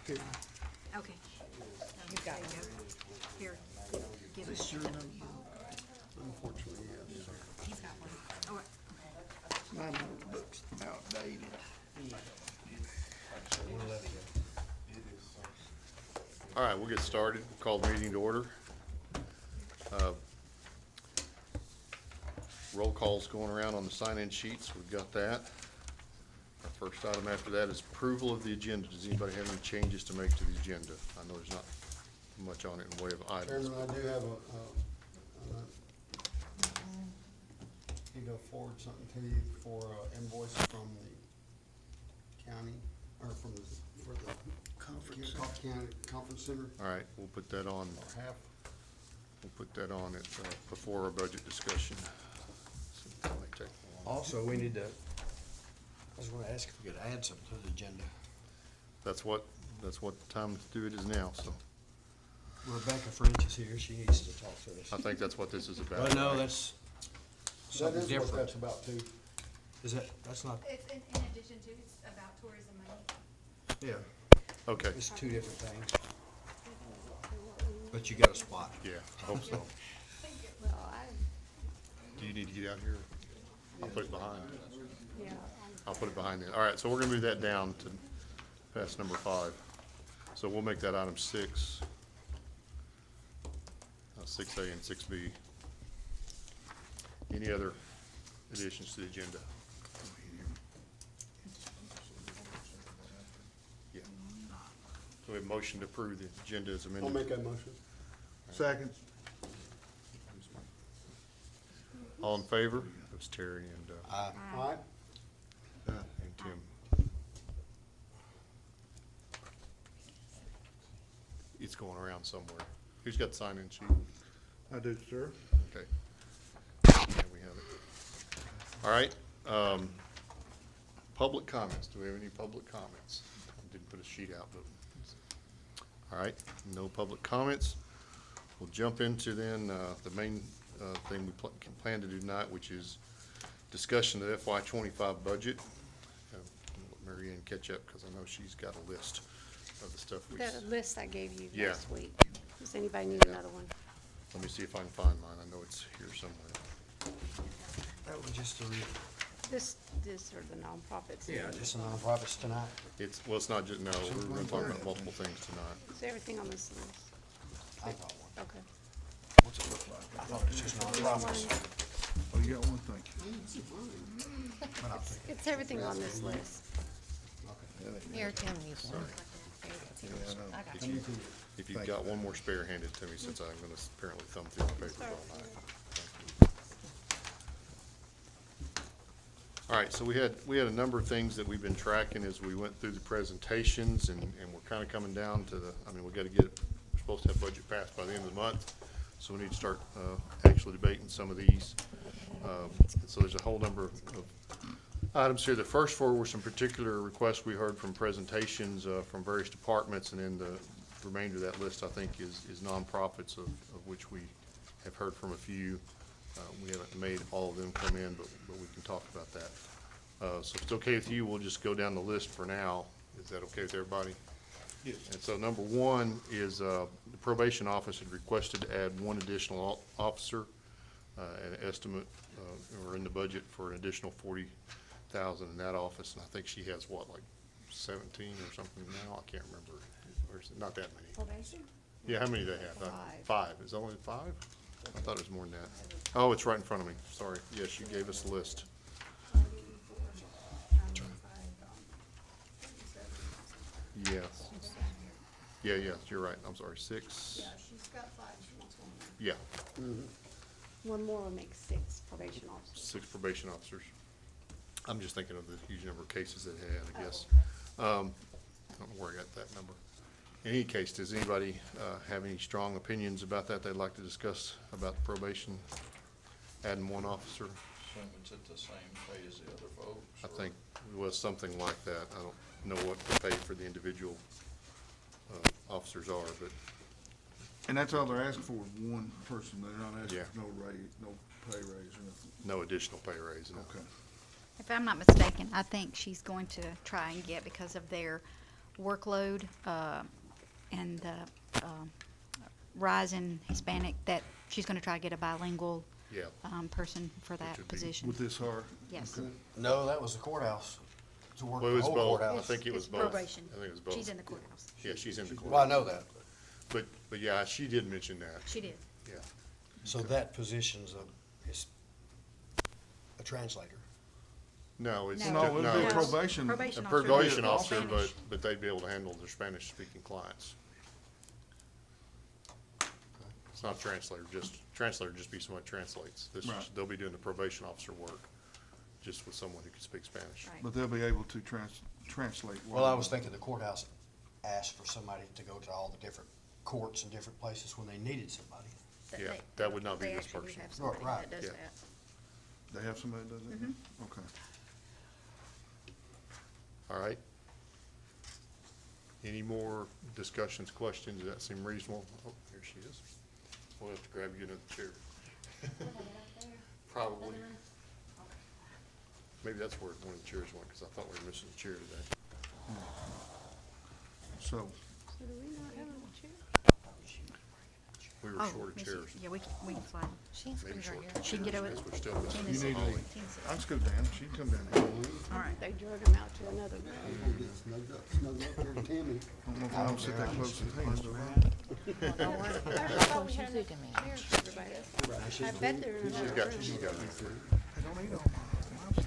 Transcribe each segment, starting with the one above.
Here, Okay. You've got one. Here, give this it. your number? Unfortunately, yes. He's got one. Oh, My notebook's outdated. All right, we'll get started. We'll call the meeting to order. Roll call's going around on the sign-in sheets. We've got that. Our first item after that is approval of the agenda. Does anybody have any changes to make to the agenda? I know there's not much on it in way of items. Chairman, I do have you go forward something to you for invoice from the county, or from the, for the conference, county conference center, All right, we'll put that on, or half. we'll put that on it before our budget discussion. So that might take a while. Also, we need to, I was gonna ask if we could add something to the agenda. That's what the time to do it is now, so Rebecca French is here, she needs to talk to us. I think that's what this is about. Well, no, that's That something is what different. that's about too. Is that, that's not, it's in addition to, it's about tourism money. yeah, Okay, it's two different things. But you got a spot. yeah, I hope so. Do you need to get out here? I'll put it behind. I'll put it behind then. All right, so we're gonna move that down to past number 5. So we'll make that item 6. 6A and 6B. Any other additions to the agenda? Yeah. So we have a motion to approve the agenda as amended. I'll make that motion. Second. All in favor? It was Terry and All right, Tim. It's going around somewhere. Who's got the sign-in sheet? I do, sir. Okay. Yeah, we have it. All right, public comments. Do we have any public comments? I didn't put a sheet out, but, all right, no public comments. We'll jump into then, the main, thing we plan to do tonight, which is discussion of the FY '25 budget. Let Mary Ann catch up, because I know she's got a list of the stuff we. The list I gave you Yeah. last week. Does anybody need another one? Let me see if I can find mine. I know it's here somewhere. That was just a, This are the nonprofits. yeah, just a nonprofits tonight. Well, it's not just, no, we're gonna talk about multiple things tonight. Is everything on this list? I got one. Okay. What's it look like? I thought it was just nonprofits. Oh, you got one, thank you. But I'll take it. It's everything on this list. Here, Tim, you If you've got one more spare, hand it to me, since I'm gonna apparently thumb through the papers all night. All right, so we had a number of things that we've been tracking as we went through the presentations, and we're kinda coming down to we gotta we're supposed to have budget passed by the end of the month, so we need to start, actually debating some of these. So there's a whole number of items here. The first 4 were some particular requests we heard from presentations, from various departments, and then the remainder of that list, I think, is nonprofits, of which we have heard from a few. We haven't made all of them come in, but we can talk about that. So if it's okay with you, we'll just go down the list for now. Is that okay with everybody? Yes. And so number 1 is, the probation office had requested to add 1 additional officer, an estimate, or in the budget for an additional $40,000 in that office, and I think she has what, like 17 or something now? I can't remember. Or is it not that many? Probation? Yeah, how many do they have? 5. 5. Is it only 5? I thought it was more than that. Oh, it's right in front of me. Sorry. Yes, you gave us a list. Yes. Yeah, you're right. I'm sorry. 6. she's got 5. She wants one more. Yeah, One more will make 6 probation officers. 6 probation officers. I'm just thinking of the huge number of cases that they had, I guess. I don't know where I got that number. In any case, does anybody have any strong opinions about that they'd like to discuss about the probation, adding 1 officer? Assume it's at the same pay as the other folks? I or- think it was something like that. I don't know what the pay for the individual officers are, but And that's all they're asking for, is 1 person, they're not asking Yeah. for no raise, no pay raise or nothing. no additional pay raise. No. Okay. If I'm not mistaken, I think she's going to try and get, because of their workload, and the, rise in Hispanic, that she's gonna try to get a bilingual, Yeah. person for that would be- position. With this hard? Yes. Okay. No, that was the courthouse. To work Well, it the was whole both. I courthouse. think it was It's both. probation. I think it was both. She's in the courthouse. Yeah, she's in the Well, I courthouse. know that. But yeah, she did mention that, She did. yeah. So that position's is a translator. No, it's. No. No, it'll be No. probation. Probation A officer. probation Yeah, officer, Spanish. but they'd be able to handle their Spanish-speaking clients. It's not a translator, translator just be someone who translates. This, Right. they'll be doing the probation officer work, just with someone who can speak Spanish. Right. But they'll be able to translate. Well, I was thinking the courthouse asked for somebody to go to all the different courts and different places when they needed somebody. Yeah, that would not be They this actually do person. have somebody Right. that does Yeah. that. They have somebody that does that? Mm-hmm. Okay. All right. Any more discussions, questions? Does that seem reasonable? Oh, here she is. We'll have to grab you another chair. Probably. Maybe that's where one of the chairs went, because I thought we were missing a chair today. So, So do we not have a chair? We were Oh, short of let me see. chairs. Yeah, we can slide. She's Maybe right short. here. She can get over Guess there. we're still missing. Tina's- You need Holly. a- Tina's- I'll just go down, she can come down here. All right. They drug him out to another room. We'll get snuggled up there to Tammy. I don't know if I don't sit that close to him, but Well, don't worry. I thought we She's had looking at me. chairs for everybody. I bet they're in She's another got, room. she's got it. I don't need all mine.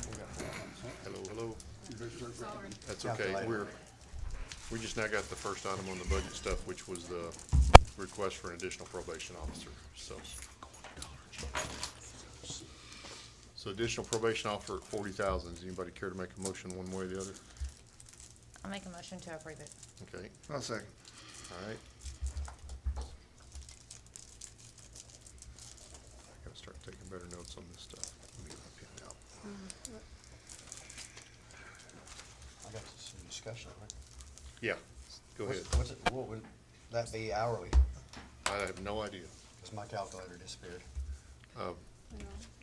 Hello, hello. That's okay. Calculator. We just now got the first item on the budget stuff, which was the request for an additional probation officer, so. So additional probation officer at 40,000. Does anybody care to make a motion one way or the other? I'll make a motion to approve it. Okay, I'll second. all right. I gotta start taking better notes on this stuff. Let me get my pen out. I got some discussion, right? Yeah, go ahead. What would that be hourly? I have no idea. Because my calculator disappeared.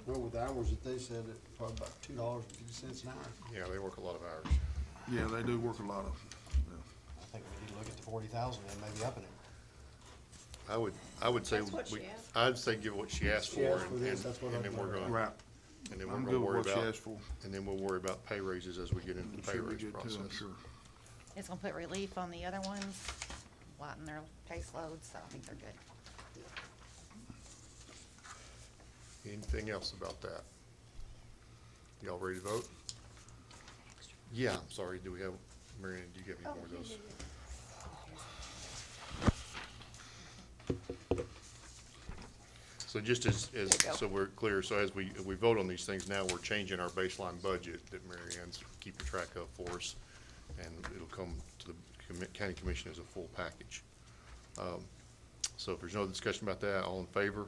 Well, with the hours that they said, it probably about $2.50 an hour. Yeah, they work a lot of hours. Yeah, they do work a lot of, I think we need to look at the 40,000 and maybe upping it. I would say, That's what we- she asked. I'd say give what she asked She for, asked for this, that's what and I then we're thought. gonna, right. and then we're I'm gonna good with worry what she about, asked for. and then we'll worry about pay raises as we get into the pay She'll be raise good too, I'm process. sure. It's gonna put relief on the other ones, lighten their caseload, so I think they're good. Anything else about that? Y'all ready to vote? Yeah, I'm sorry, do we have, Marion, do you have any more of those? So just as, so we're clear, so as we vote on these things now, we're changing our baseline budget that Mary Ann's keeping track of for us, and it'll come to the county commission as a full package. So if there's no discussion about that, all in favor?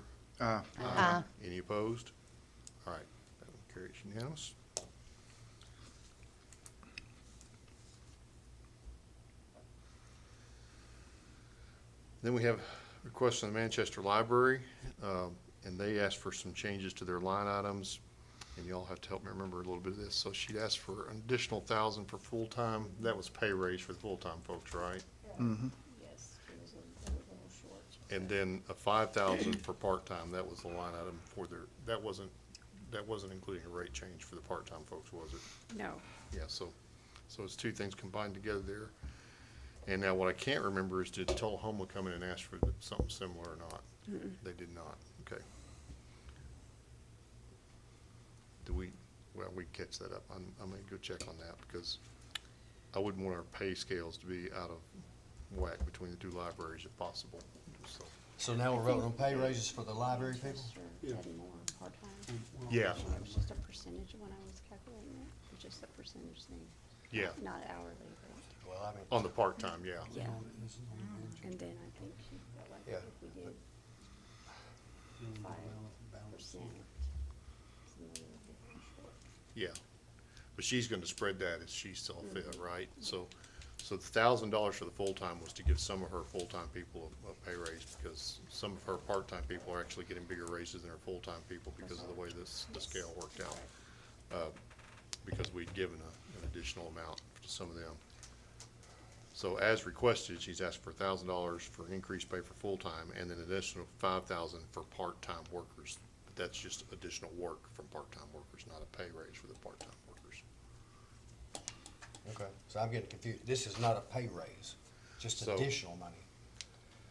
Any opposed? All right, that one carries unanimous. Then we have requests from the Manchester Library, and they asked for some changes to their line items, and y'all have to help me remember a little bit of this. So she'd asked for an additional 1,000 for full-time, that was pay raise for the full-time folks, right? Mm-hmm. Yes, it was a little short. And then a 5,000 for part-time, that was the line item for their, that wasn't including a rate change for the part-time folks, was it? No. Yeah, so it's two things combined together there. And now what I can't remember is did Tullahoma come in and ask for something similar or not? They did not, okay. We can catch that up. I'm gonna go check on that because I wouldn't want our pay scales to be out of whack between the two libraries if possible, so. So now we're voting on pay raises for the library people? Yeah. Had more part-time. Yeah, It was just a percentage when I was calculating it, it was just a percentage thing, yeah, not hourly, but, Well, I mean, on the part-time, yeah. yeah. And then I think she felt like Yeah. if we did 5%, Yeah, but she's gonna spread that as she saw fit, right? So the $1,000 for the full-time was to give some of her full-time people a pay raise because some of her part-time people are actually getting bigger raises than her full-time people because of the way the scale worked out. Because we'd given an additional amount to some of them. So as requested, she's asked for $1,000 for increased pay for full-time and an additional 5,000 for part-time workers. But that's just additional work from part-time workers, not a pay raise for the part-time workers. Okay, so I'm getting confused. This is not a pay raise, just So- additional money.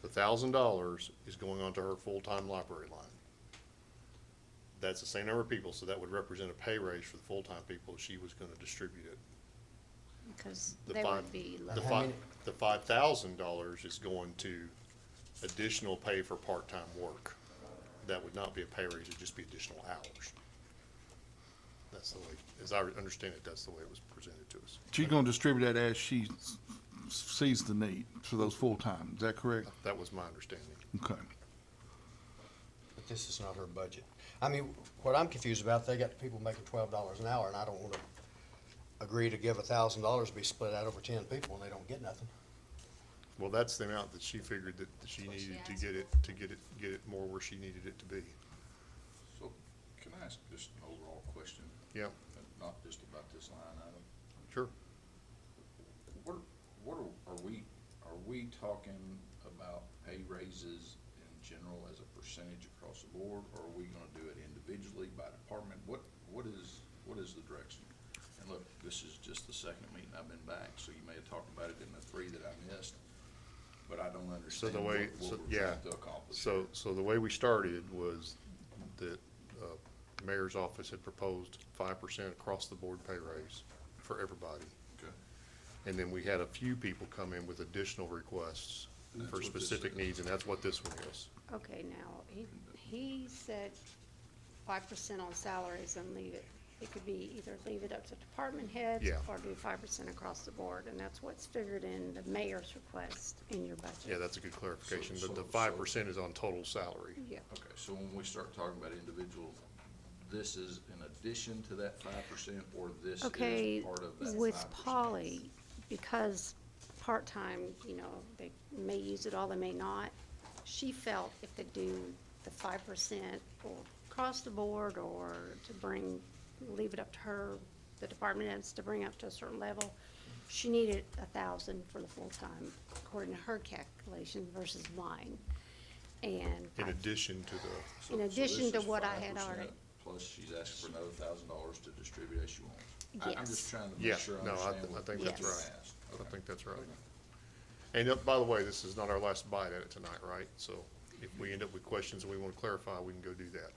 The $1,000 is going onto her full-time library line. That's the same number of people, so that would represent a pay raise for the full-time people if she was gonna distribute it. Because The they five- would be The low. five, the $5,000 is going to additional pay for part-time work. That would not be a pay raise, it'd just be additional hours. That's the way, as I understand it, that's the way it was presented to us. She's gonna distribute that as she sees the need for those full-time, is that correct? That was my understanding. Okay. But this is not her budget. I mean, what I'm confused about, they got people making $12 an hour, and I don't wanna agree to give $1,000 to be split out over 10 people, and they don't get nothing. Well, that's the amount that she figured that she needed to get it more where she needed it to be. So, can I ask just an overall question? Yeah, Not just about this line item. sure. Are we talking about pay raises in general as a percentage across the board, or are we gonna do it individually by department? What is the direction? And look, this is just the second meeting I've been back, so you may have talked about it in the 3 that I missed, but I don't understand what we're trying to accomplish. So the way we started was that, mayor's office had proposed 5% across the board pay raise for everybody. Okay. And then we had a few people come in with additional requests And that's for what this specific is. needs, and that's what this one is. Okay, now, he said 5% on salaries and leave it. It could be either leave it up to department heads Yeah. or do 5% across the board, and that's what's figured in the mayor's request in your budget. Yeah, that's a good clarification, So- but the so- 5% is on total salary. Yeah. Okay, so when we start talking about individual, this is in addition to that 5%, or this Okay, is part of that 5%? with Polly, because part-time, they may use it all, they may not. She felt if they do the 5% or across the board, or to leave it up to her, the department heads to bring up to a certain level, she needed 1,000 for the full-time, according to her calculation versus mine. And In addition to the, So- in so addition this to is what I had 5%, already- Plus, she's asking for another $1,000 to distribute as she wants. I'm Yes. just trying to Yeah, make sure I no, I understand what think that's you right. asked. I Okay. think that's right. And by the way, this is not our last bite at it tonight, right? So if we end up with questions and we want to clarify, we can go do that.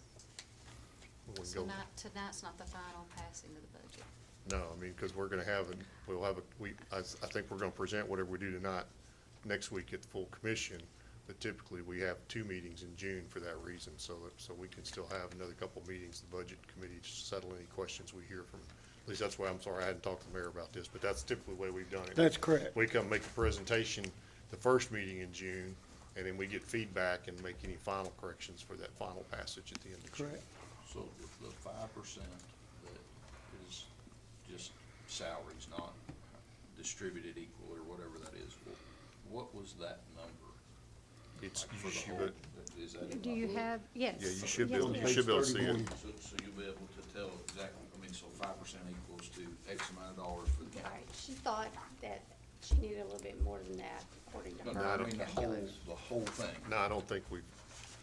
We can go- Tonight's not the final passing of the budget. No, I mean, because we're gonna have, I think we're gonna present whatever we do tonight, next week at the full commission. But typically, we have 2 meetings in June for that reason, so we can still have another couple meetings, the budget committee, to settle any questions we hear from, at least that's why, I'm sorry, I hadn't talked to the mayor about this, but that's typically the way we've done it. That's correct. We come make a presentation the first meeting in June, and then we get feedback and make any final corrections for that final passage at the end of June. Correct. So the 5% that is just salaries, not distributed equal or whatever that is, what was that number? It's, Like for the you whole, should, is that in Do my you book? have, yes. yeah, you should be Yes, able, yes. you should be able to see it. So you'll be able to tell exactly, I mean, so 5% equals to X amount of dollars for the county. Right, she thought that she needed a little bit more than that, according to No, her. no, I don't- mean, the whole thing. No, I don't think we've,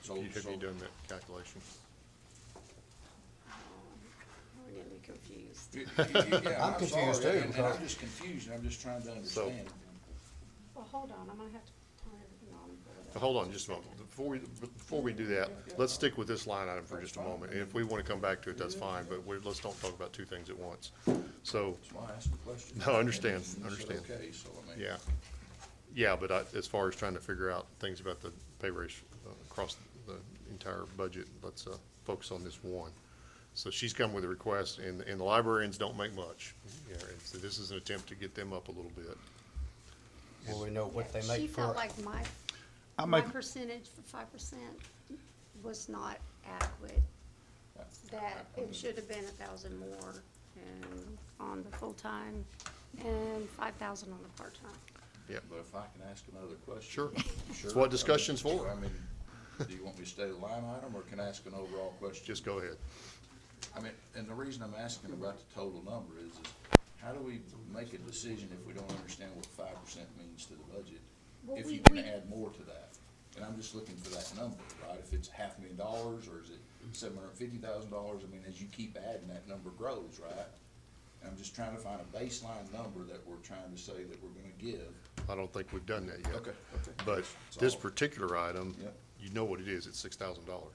So- have you so- done that calculation? We're getting me confused. Yeah, I'm confused sorry, too, and because- I'm just confused, and I'm just trying to understand. Well, hold on, I'm gonna have to turn everything on. and pull it up. Hold on just a moment. Before we do that, let's stick with this line item for just a moment. And if we want to come back to it, that's fine, but let's don't talk about 2 things at once. So, That's why I asked the question. No, I understand, And you said understand. Okay, so I mean. yeah. Yeah, but as far as trying to figure out things about the pay raise across the entire budget, let's focus on this one. So she's come with a request, and the librarians don't make much. Yeah, and so this is an attempt to get them up a little bit. Will we know what they She make felt per, like my I my make, percentage for 5% was not adequate, that it should have been 1,000 more and on the full-time and 5,000 on the part-time. Yep. But if I can ask another question. Sure. Sure. That's what discussion's for. I mean, do you want me to stay the line item, or can I ask an overall question? Just go ahead. I mean, and the reason I'm asking about the total number is how do we make a decision if we don't understand what 5% means to the budget? Well, If we- you can we- add more to that, and I'm just looking for that number, right? If it's $500,000, or is it $750,000? I mean, as you keep adding, that number grows, right? And I'm just trying to find a baseline number that we're trying to say that we're gonna give. I don't think we've done that yet. Okay. But That's this all. particular item, Yep. you know what it is, it's $6,000.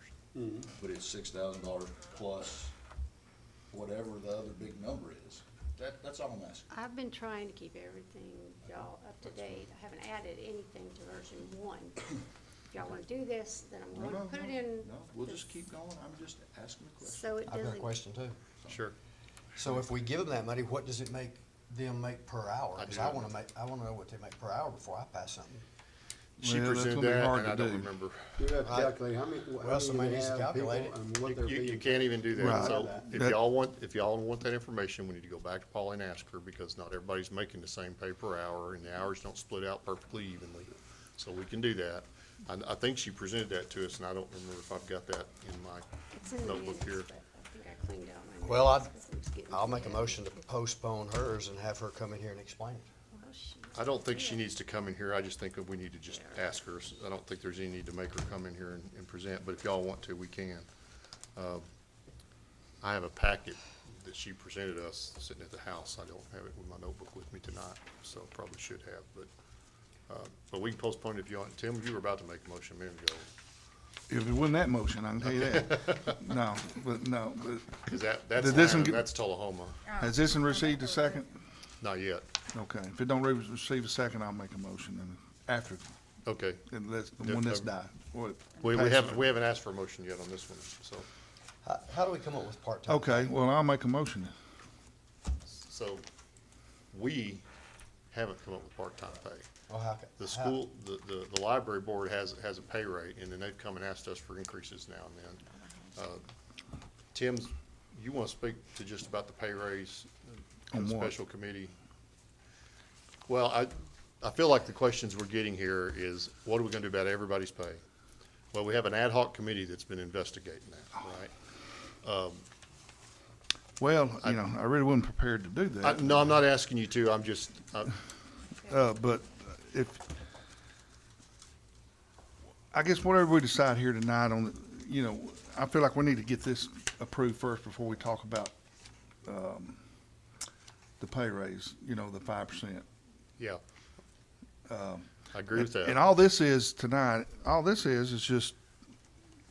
But it's $6,000 plus whatever the other big number is. That's all I'm asking. I've been trying to keep everything, y'all, up to date. I haven't added anything to version 1. If y'all wanna do this, then I'm going to put it in. No, we'll just keep going. I'm just asking a question. So it I've got a doesn't. question too. Sure. So if we give them that money, what does it make them make per hour? I Cause do I not wanna I wanna know what they make per hour before I pass something. She Well, that's presented gonna be that, hard and to I don't do. remember. You have to Right. calculate how many, Well, somebody needs to have calculate people it. and what they're You being. can't even do that. Right. So if That- y'all want that information, we need to go back to Paula and ask her, because not everybody's making the same pay per hour, and the hours don't split out perfectly evenly. So we can do that. I think she presented that to us, and I don't remember if I've got that in my It's in the notebook minutes, here. but I think I cleaned out my. Well, notes. I'm just getting I'll to make a it. motion to postpone hers and have her come in here and explain it. Well, shoot. I don't think she needs to come in here. I just think that we need to just ask her. I don't think there's any need to make her come in here and present, but if y'all want to, we can. I have a packet that she presented us sitting at the house. I don't have it with my notebook with me tonight, so probably should have, but we can postpone it if you want. Tim, you were about to make a motion a minute ago. If it wasn't that motion, I can tell you that. No, but Cause that's, Did this one Atlanta, get- that's Tullahoma. has this one received a second? Not yet. Okay, if it don't receive a second, I'll make a motion and after, Okay. and when this dies. We haven't asked for a motion yet on this one, so. How do we come up with part-time? Okay, well, I'll make a motion then. So, we haven't come up with part-time pay. Well, how The school, the library board has a pay rate, and then they've come and asked us for increases now and then. Tim, you wanna speak to just about the pay raise On and the what? special committee? Well, I feel like the questions we're getting here is, what are we gonna do about everybody's pay? Well, we have an ad hoc committee that's been investigating that, right? Well, I really wasn't prepared to do that. No, I'm not asking you to, I'm just, But if, I guess whatever we decide here tonight on, I feel like we need to get this approved first before we talk about, the pay raise, the 5%. yeah. I agree with that. And all this is tonight, is just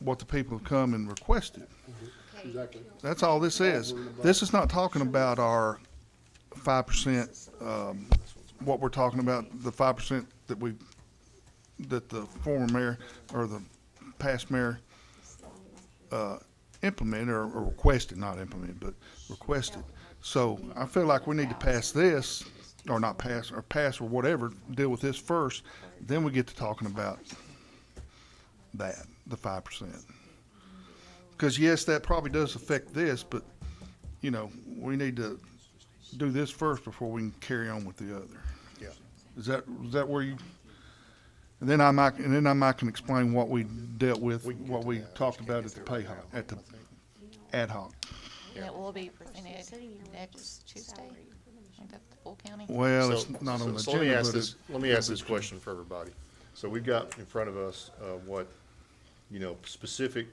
what the people have come and requested. Exactly. That's all this is. This is not talking about our 5%, what we're talking about, the 5% that the former mayor or the past mayor, implemented or requested, not implemented, but requested. So I feel like we need to pass this, or not pass, or pass or whatever, deal with this first, then we get to talking about that, the 5%. Because yes, that probably does affect this, but, we need to do this first before we can carry on with the other. Yeah. Is that where you, and then I can explain what we dealt with, We can get what to we that. talked about at the pay hawk, at the ad hoc. And it will be presented next Tuesday. I think that's the full county. Well, it's So- not on the so let me agenda, ask but this, let me ask this question for everybody. So we've got in front of us, what, specific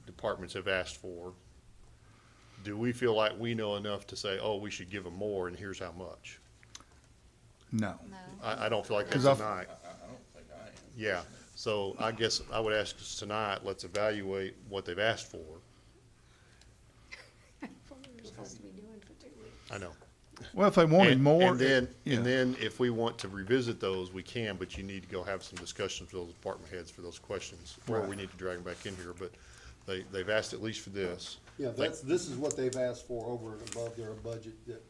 departments have asked for. Do we feel like we know enough to say, oh, we should give them more and here's how much? no. No. I don't feel like that's 'Cause I've- tonight. I don't think I am. Yeah, so I guess I would ask us tonight, let's evaluate what they've asked for. We're supposed to be doing for 2 weeks. I know. Well, if they wanted And- more. And then, yeah. and then if we want to revisit those, we can, but you need to go have some discussions with those department heads for those questions. Or we Right. need to drag them back in here, but they've asked at least for this. Yeah, this is what they've asked for over and above their budget that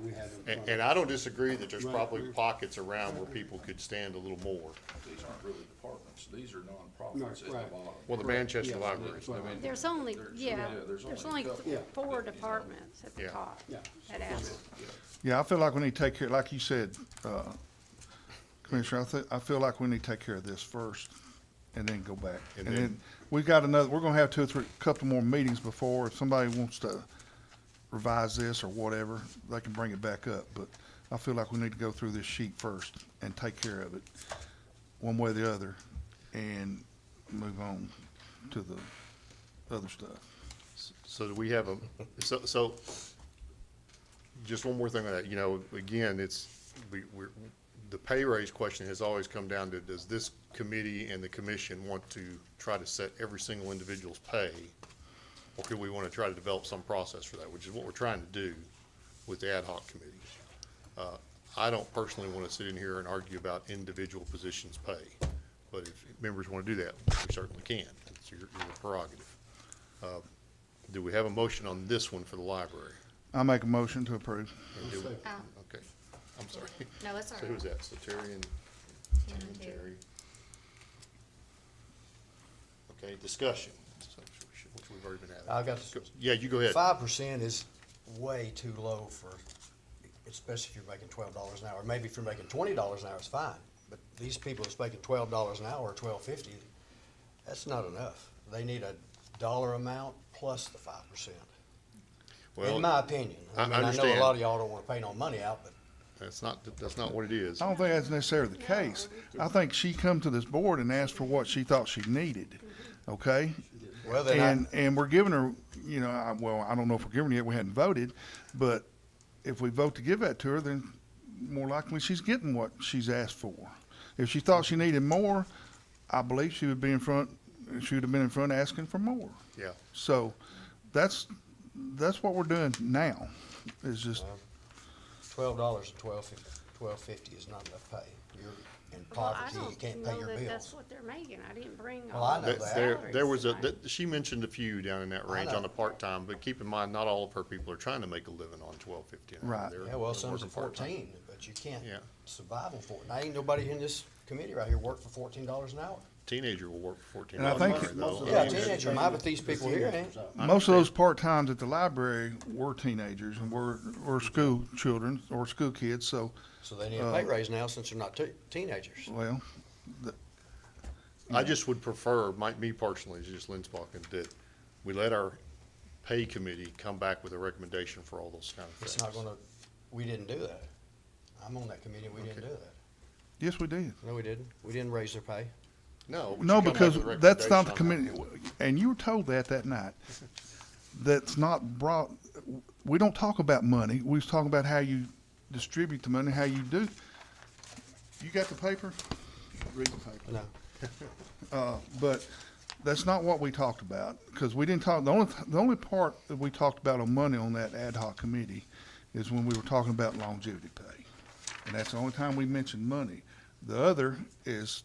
we have in front of us. And I don't disagree that there's Right. probably pockets around where people could stand a little more. These aren't really departments. These are nonprofits at the Right. bottom. Well, the Manchester Yeah. Libraries. I mean, There's only, yeah, there's there's only only a couple. Yeah. 4 departments at the Yeah. top Yeah. that ask. Yeah, I feel like we need to take care, like you said, Commissioner, I feel like we need to take care of this first and then go back. And And then- then, we've got we're gonna have 2 or 3, couple more meetings before, if somebody wants to revise this or whatever, they can bring it back up, but I feel like we need to go through this sheet first and take care of it, one way or the other, and move on to the other stuff. So do we have a, so, just one more thing on that, you know, again, the pay raise question has always come down to, does this committee and the commission want to try to set every single individual's pay? Or do we want to try to develop some process for that, which is what we're trying to do with the ad hoc committee. I don't personally want to sit in here and argue about individual positions' pay, but if members want to do that, we certainly can. It's your prerogative. Do we have a motion on this one for the library? I make a motion to approve. Do we? Oh, Okay, I'm sorry. no, it's all So right. who's that? So Terry and Terry. Terry. Okay, discussion, so, which we've already been having. I've got, Yeah, you go ahead. 5% is way too low for, especially if you're making $12 an hour. Maybe if you're making $20 an hour, it's fine. But these people that's making $12 an hour or $12.50, that's not enough. They need a dollar amount plus the 5%. Well, In my opinion. I mean, I know a understand. lot of y'all don't wanna pay no money out, but That's not what it is. I don't think that's necessarily the case. I think she come to this board and asked for what she thought she needed, okay? well, then And we're giving her, you know, I don't know if we're giving it yet, we hadn't voted, but if we vote to give that to her, then more likely she's getting what she's asked for. If she thought she needed more, I believe she would be in front, she would have been in front asking for more. Yeah. So that's what we're doing now, is just, $12 and $12.50 is not enough pay. You're in Well, I poverty, you can't don't pay know your that that's bills. what they're making. I didn't bring Well, all I know the that. There was salaries tonight. she mentioned a few down in that range know. on the part-time, but keep in mind, not all of her people are trying to make a living on $12.50 an hour. Right. They're- Yeah, well, they're some's at working part-time. 14, but you can't Yeah. survive on 14. Ain't nobody in this committee right here work for $14 an hour. Teenager will work for $14 And I an think- hour, though. Yeah, a teenager might, but these people here ain't. most of those part-times at the library were teenagers and were school children or school kids, so, So they need a pay raise now since they're not teenagers. well, I just would prefer, me personally, is just Lynn Spalkin, that we let our pay committee come back with a recommendation for all those kind of things. It's not gonna, we didn't do that. I'm on that committee, we didn't do that. yes, we did. No, we didn't. We didn't raise their pay. No. but you No, come back because with a that's not the recommendation committee, and you were told that night. That's not brought, we don't talk about money, we was talking about how you distribute the money, how you do. You got the paper? Read the paper. No. But that's not what we talked about, because we didn't talk, the only part that we talked about on money on that ad hoc committee is when we were talking about longevity pay. And that's the only time we mentioned money. The other is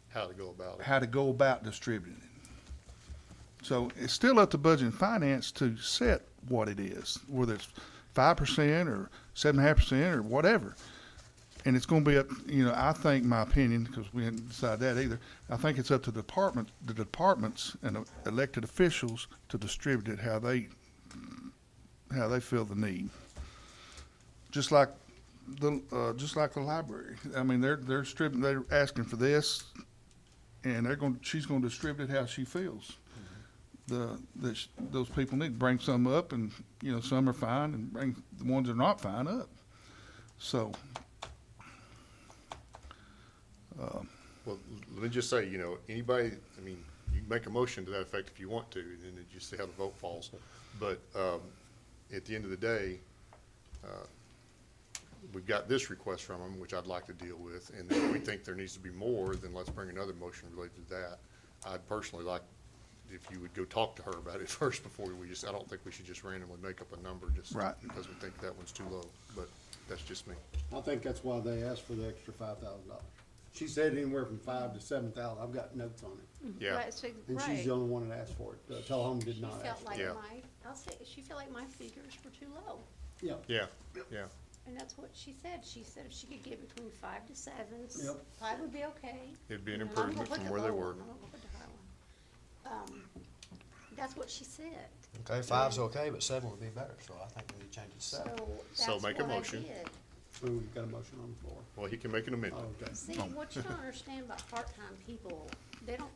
How to go about it. how to go about distributing it. So it's still up to Budget and Finance to set what it is, whether it's 5% or 7.5% or whatever. And it's gonna be up, you know, I think, my opinion, because we didn't decide that either, I think it's up to the departments and the elected officials to distribute it how they feel the need. Just like the library. I mean, they're asking for this, and she's gonna distribute it how she feels. Those people need to bring some up, and, you know, some are fine, and bring the ones that are not fine up. So, Well, let me just say, you know, anybody, I mean, you can make a motion to that effect if you want to, and then just see how the vote falls. But, at the end of the day, we've got this request from them, which I'd like to deal with, and if we think there needs to be more, then let's bring another motion related to that. I'd personally like, if you would go talk to her about it first before I don't think we should just randomly make up a number just Right. because we think that one's too low, but that's just me. I think that's why they asked for the extra $5,000. She said anywhere from 5,000 to 7,000. I've got notes on it. Yeah. Right, so- And she's right. the only one that asked for it. Telehome did She not ask felt for like it. Yeah. she felt like my figures were too low. Yeah. Yeah, yeah. And that's what she said. She said if she could get between 5 to 7, Yep. 5 would be okay. It'd be an And I'm gonna improvement put from the where they low were. one. I'm gonna put the high one. That's what she said. Okay, 5's okay, but 7 would be better, so I think we need to change it to So 7. that's make a what I motion. did. So we've got a motion on the floor. Well, he can make an Oh, amendment. okay. See, what you don't understand about part-time people, they don't,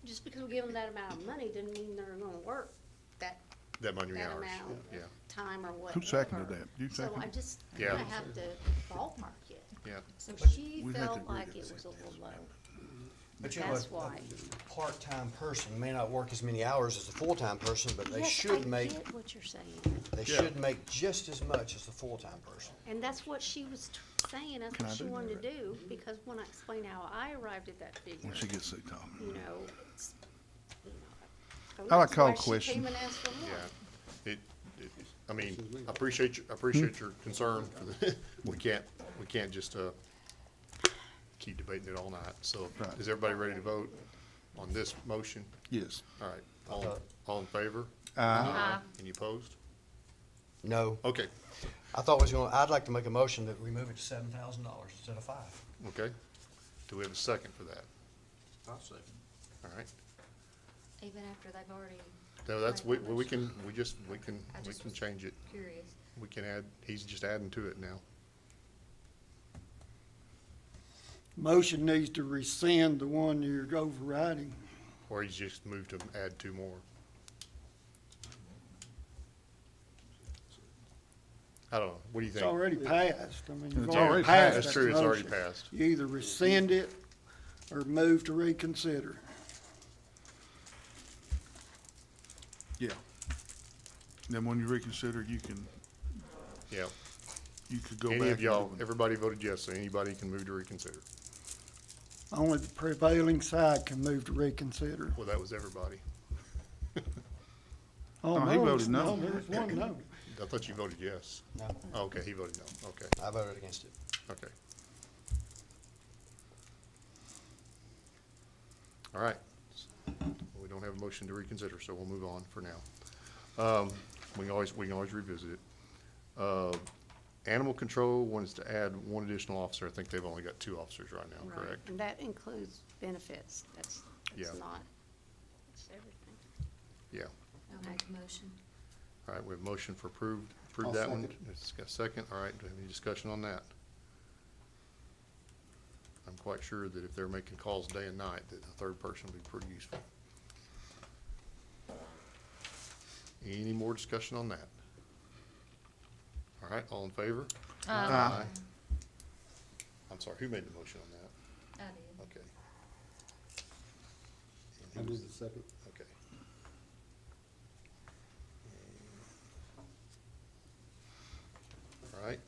just because we give them that amount of money doesn't mean they're gonna work that That many that hours, amount, yeah, time or whatever. Who seconded that? You So seconded I it? just, Yeah. I have to ballpark it. yeah. So But she we'd have to felt agree like to it was a accept little this. low. But you know, That's a why. part-time person may not work as many hours as a full-time person, but they Yes, should I make, get what you're saying. they Yeah. should make just as much as the full-time person. And that's what she was saying, that's Can what I she do wanted that? to do, because when I explained how I arrived at that figure, When she gets sick talking. you know, it's, you know. I like that's call why she question. came and asked for more. Yeah, I mean, I appreciate your concern for the, we can't just, keep debating it all night. So, Right. is everybody ready to vote on this motion? Yes. All right, all in favor? Aye. Any opposed? No, Okay, I thought was gonna, I'd like to make a motion that we move it to $7,000 instead of 5. okay. Do we have a second for that? I'll second. All right. Even after they've already No, that's, made the we motion. can, we I just can was change it. Curious. We can add, he's just adding to it now. Motion needs to rescind the one you're overriding. Or he's just moved to add 2 more. I don't know. What do you It's think? already passed. I mean, you've It's already already passed That's that true, it's already motion. passed. You either rescind it or move to reconsider. Yeah. Then when you reconsider, you can, Yeah. you could go back. Any of and y'all, do it. everybody voted yes, so anybody can move to reconsider. Only the prevailing side can move to reconsider. Well, that was everybody. Oh, No, he voted no. There's one no. I thought you voted yes. No, Oh, okay, he voted no. Okay, I voted against it. okay. All right. We don't have a motion to reconsider, so we'll move on for now. We can always revisit it. Animal control wants to add 1 additional officer. I think they've only got 2 officers right now, Right, correct? and that includes benefits, that's Yeah. not, it's everything. Yeah. I'll make a motion. All right, we have a motion for approve I'll that one. second. It's got a second. All right, do we have any discussion on that? I'm quite sure that if they're making calls day and night, that the 3rd person would be pretty useful. Any more discussion on that? All right, all in favor? Aye. I'm sorry, who made the motion on that? I did. Okay. I And who did was- the second. Okay. All right.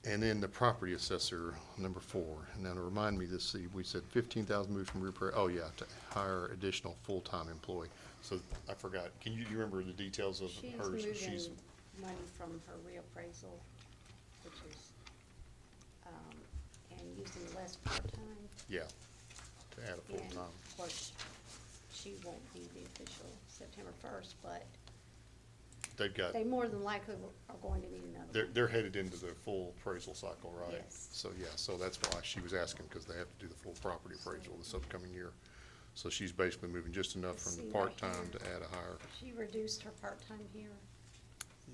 And then the property assessor, number 4. And now to remind me, we said 15,000 moved from repair, oh yeah, to hire additional full-time employee. So I forgot, you remember the details of She's hers? moving money from her reappraisal, which is, and using less part-time. Yeah, to add a And full-time. of course, she won't be the official September 1st, but They've got, they more than likely are going to need another one. they're headed into the full appraisal cycle, right? Yes. So, yeah, so that's why she was asking, because they have to do the full property appraisal this upcoming year. So she's basically moving just enough from See the right part-time here. to add a higher. She reduced her part-time here,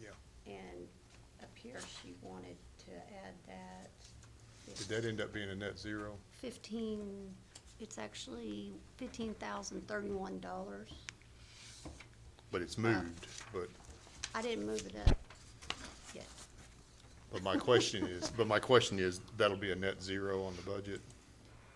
Yeah. and up here she wanted to add that. Did that end up being a net zero? 15, it's actually $15,031. But it's moved, I didn't move it up yet. but my question is, that'll be a net zero on the budget?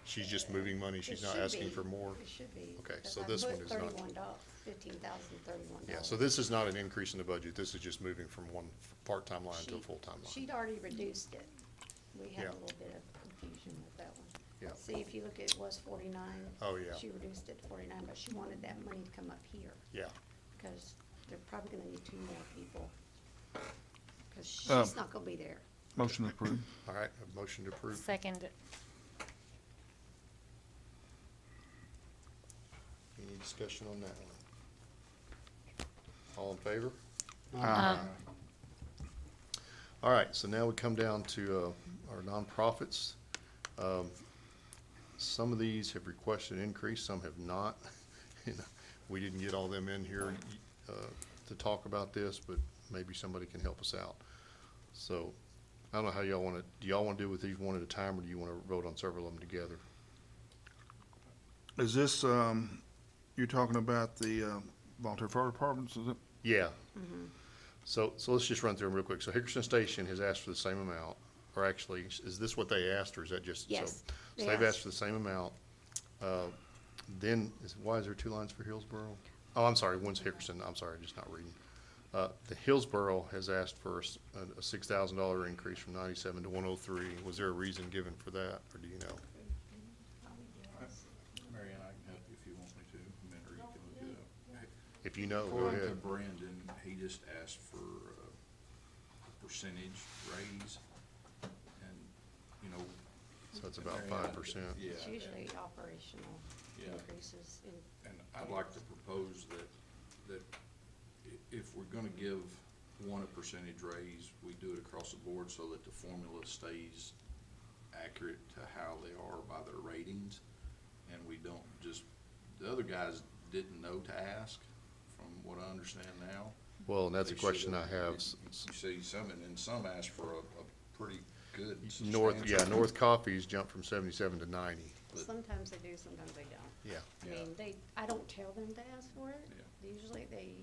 She's just moving money, she's It not should asking be. for more? It should be. Okay, because so I this put one is not. $15,031. Yeah, so this is not an increase in the budget, this is just moving from one part-time line to a She- full-time line. She'd already reduced it. We had Yeah. a little bit of confusion with that one. Yeah. See, if you look at it was 49. Oh, yeah. She reduced it to 49, but she wanted that money to come up here, Yeah, because they're probably gonna need 2 more people. Because Um, she's not gonna be there. Motion approved. all right, a motion to approve. Second. Any discussion on that one? All in favor? Aye. All right, so now we come down to our nonprofits. Some of these have requested an increase, some have not. You know, we didn't get all them in here to talk about this, but maybe somebody can help us out. So, I don't know how y'all want to, do y'all want to deal with these one at a time, or do you want to vote on several of them together? Is this, You're talking about the, volunteer fire departments, is it? Yeah. So let's just run through them real quick. So Hickerson Station has asked for the same amount, or actually, is this what they asked, or is that just? Yes, So they they've asked. asked for the same amount. Then, why is there two lines for Hillsborough? Oh, I'm sorry, one's Hickerson, I'm sorry, just not reading. The Hillsborough has asked for a $6,000 increase from 97 to 103. Was there a reason given for that, or do you know? Mary Ann, I can help you if you want me to, I mean, or you can look it up. If you know, go According to ahead. Brandon, he just asked for a percentage raise, and, you know. So it's about Mary Ann, 5%. Yeah. It's usually operational Yeah. increases in. And I'd like to propose that if we're gonna give one a percentage raise, we do it across the board so that the formula stays accurate to how they are by their ratings. And we don't just, the other guys didn't know to ask, from what I understand now. Well, and that's a They question I should've- have. You see some, and some asked for a pretty good North, yeah, substantial- North Coffee's jumped from 77 to 90. But- Sometimes they do, sometimes they don't. Yeah. I Yeah. mean, I don't tell them to ask for it. Usually they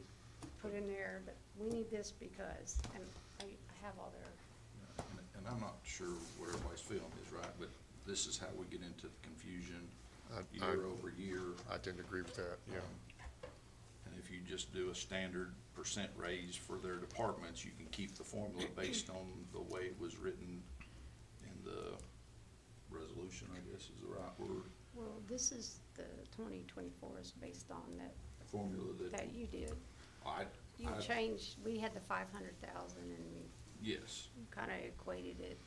put in there that we need this because, and I have all their, And I'm not sure what everybody's feeling is, right, but this is how we get into confusion year over year. I tend to agree with that, yeah. And if you just do a standard percent raise for their departments, you can keep the formula based on the way it was written in the resolution, I guess is the right word. well, this is the 2024 is based on that, Formula that you did. You I- changed, we had the 500,000 and we Yes, kind of equated it.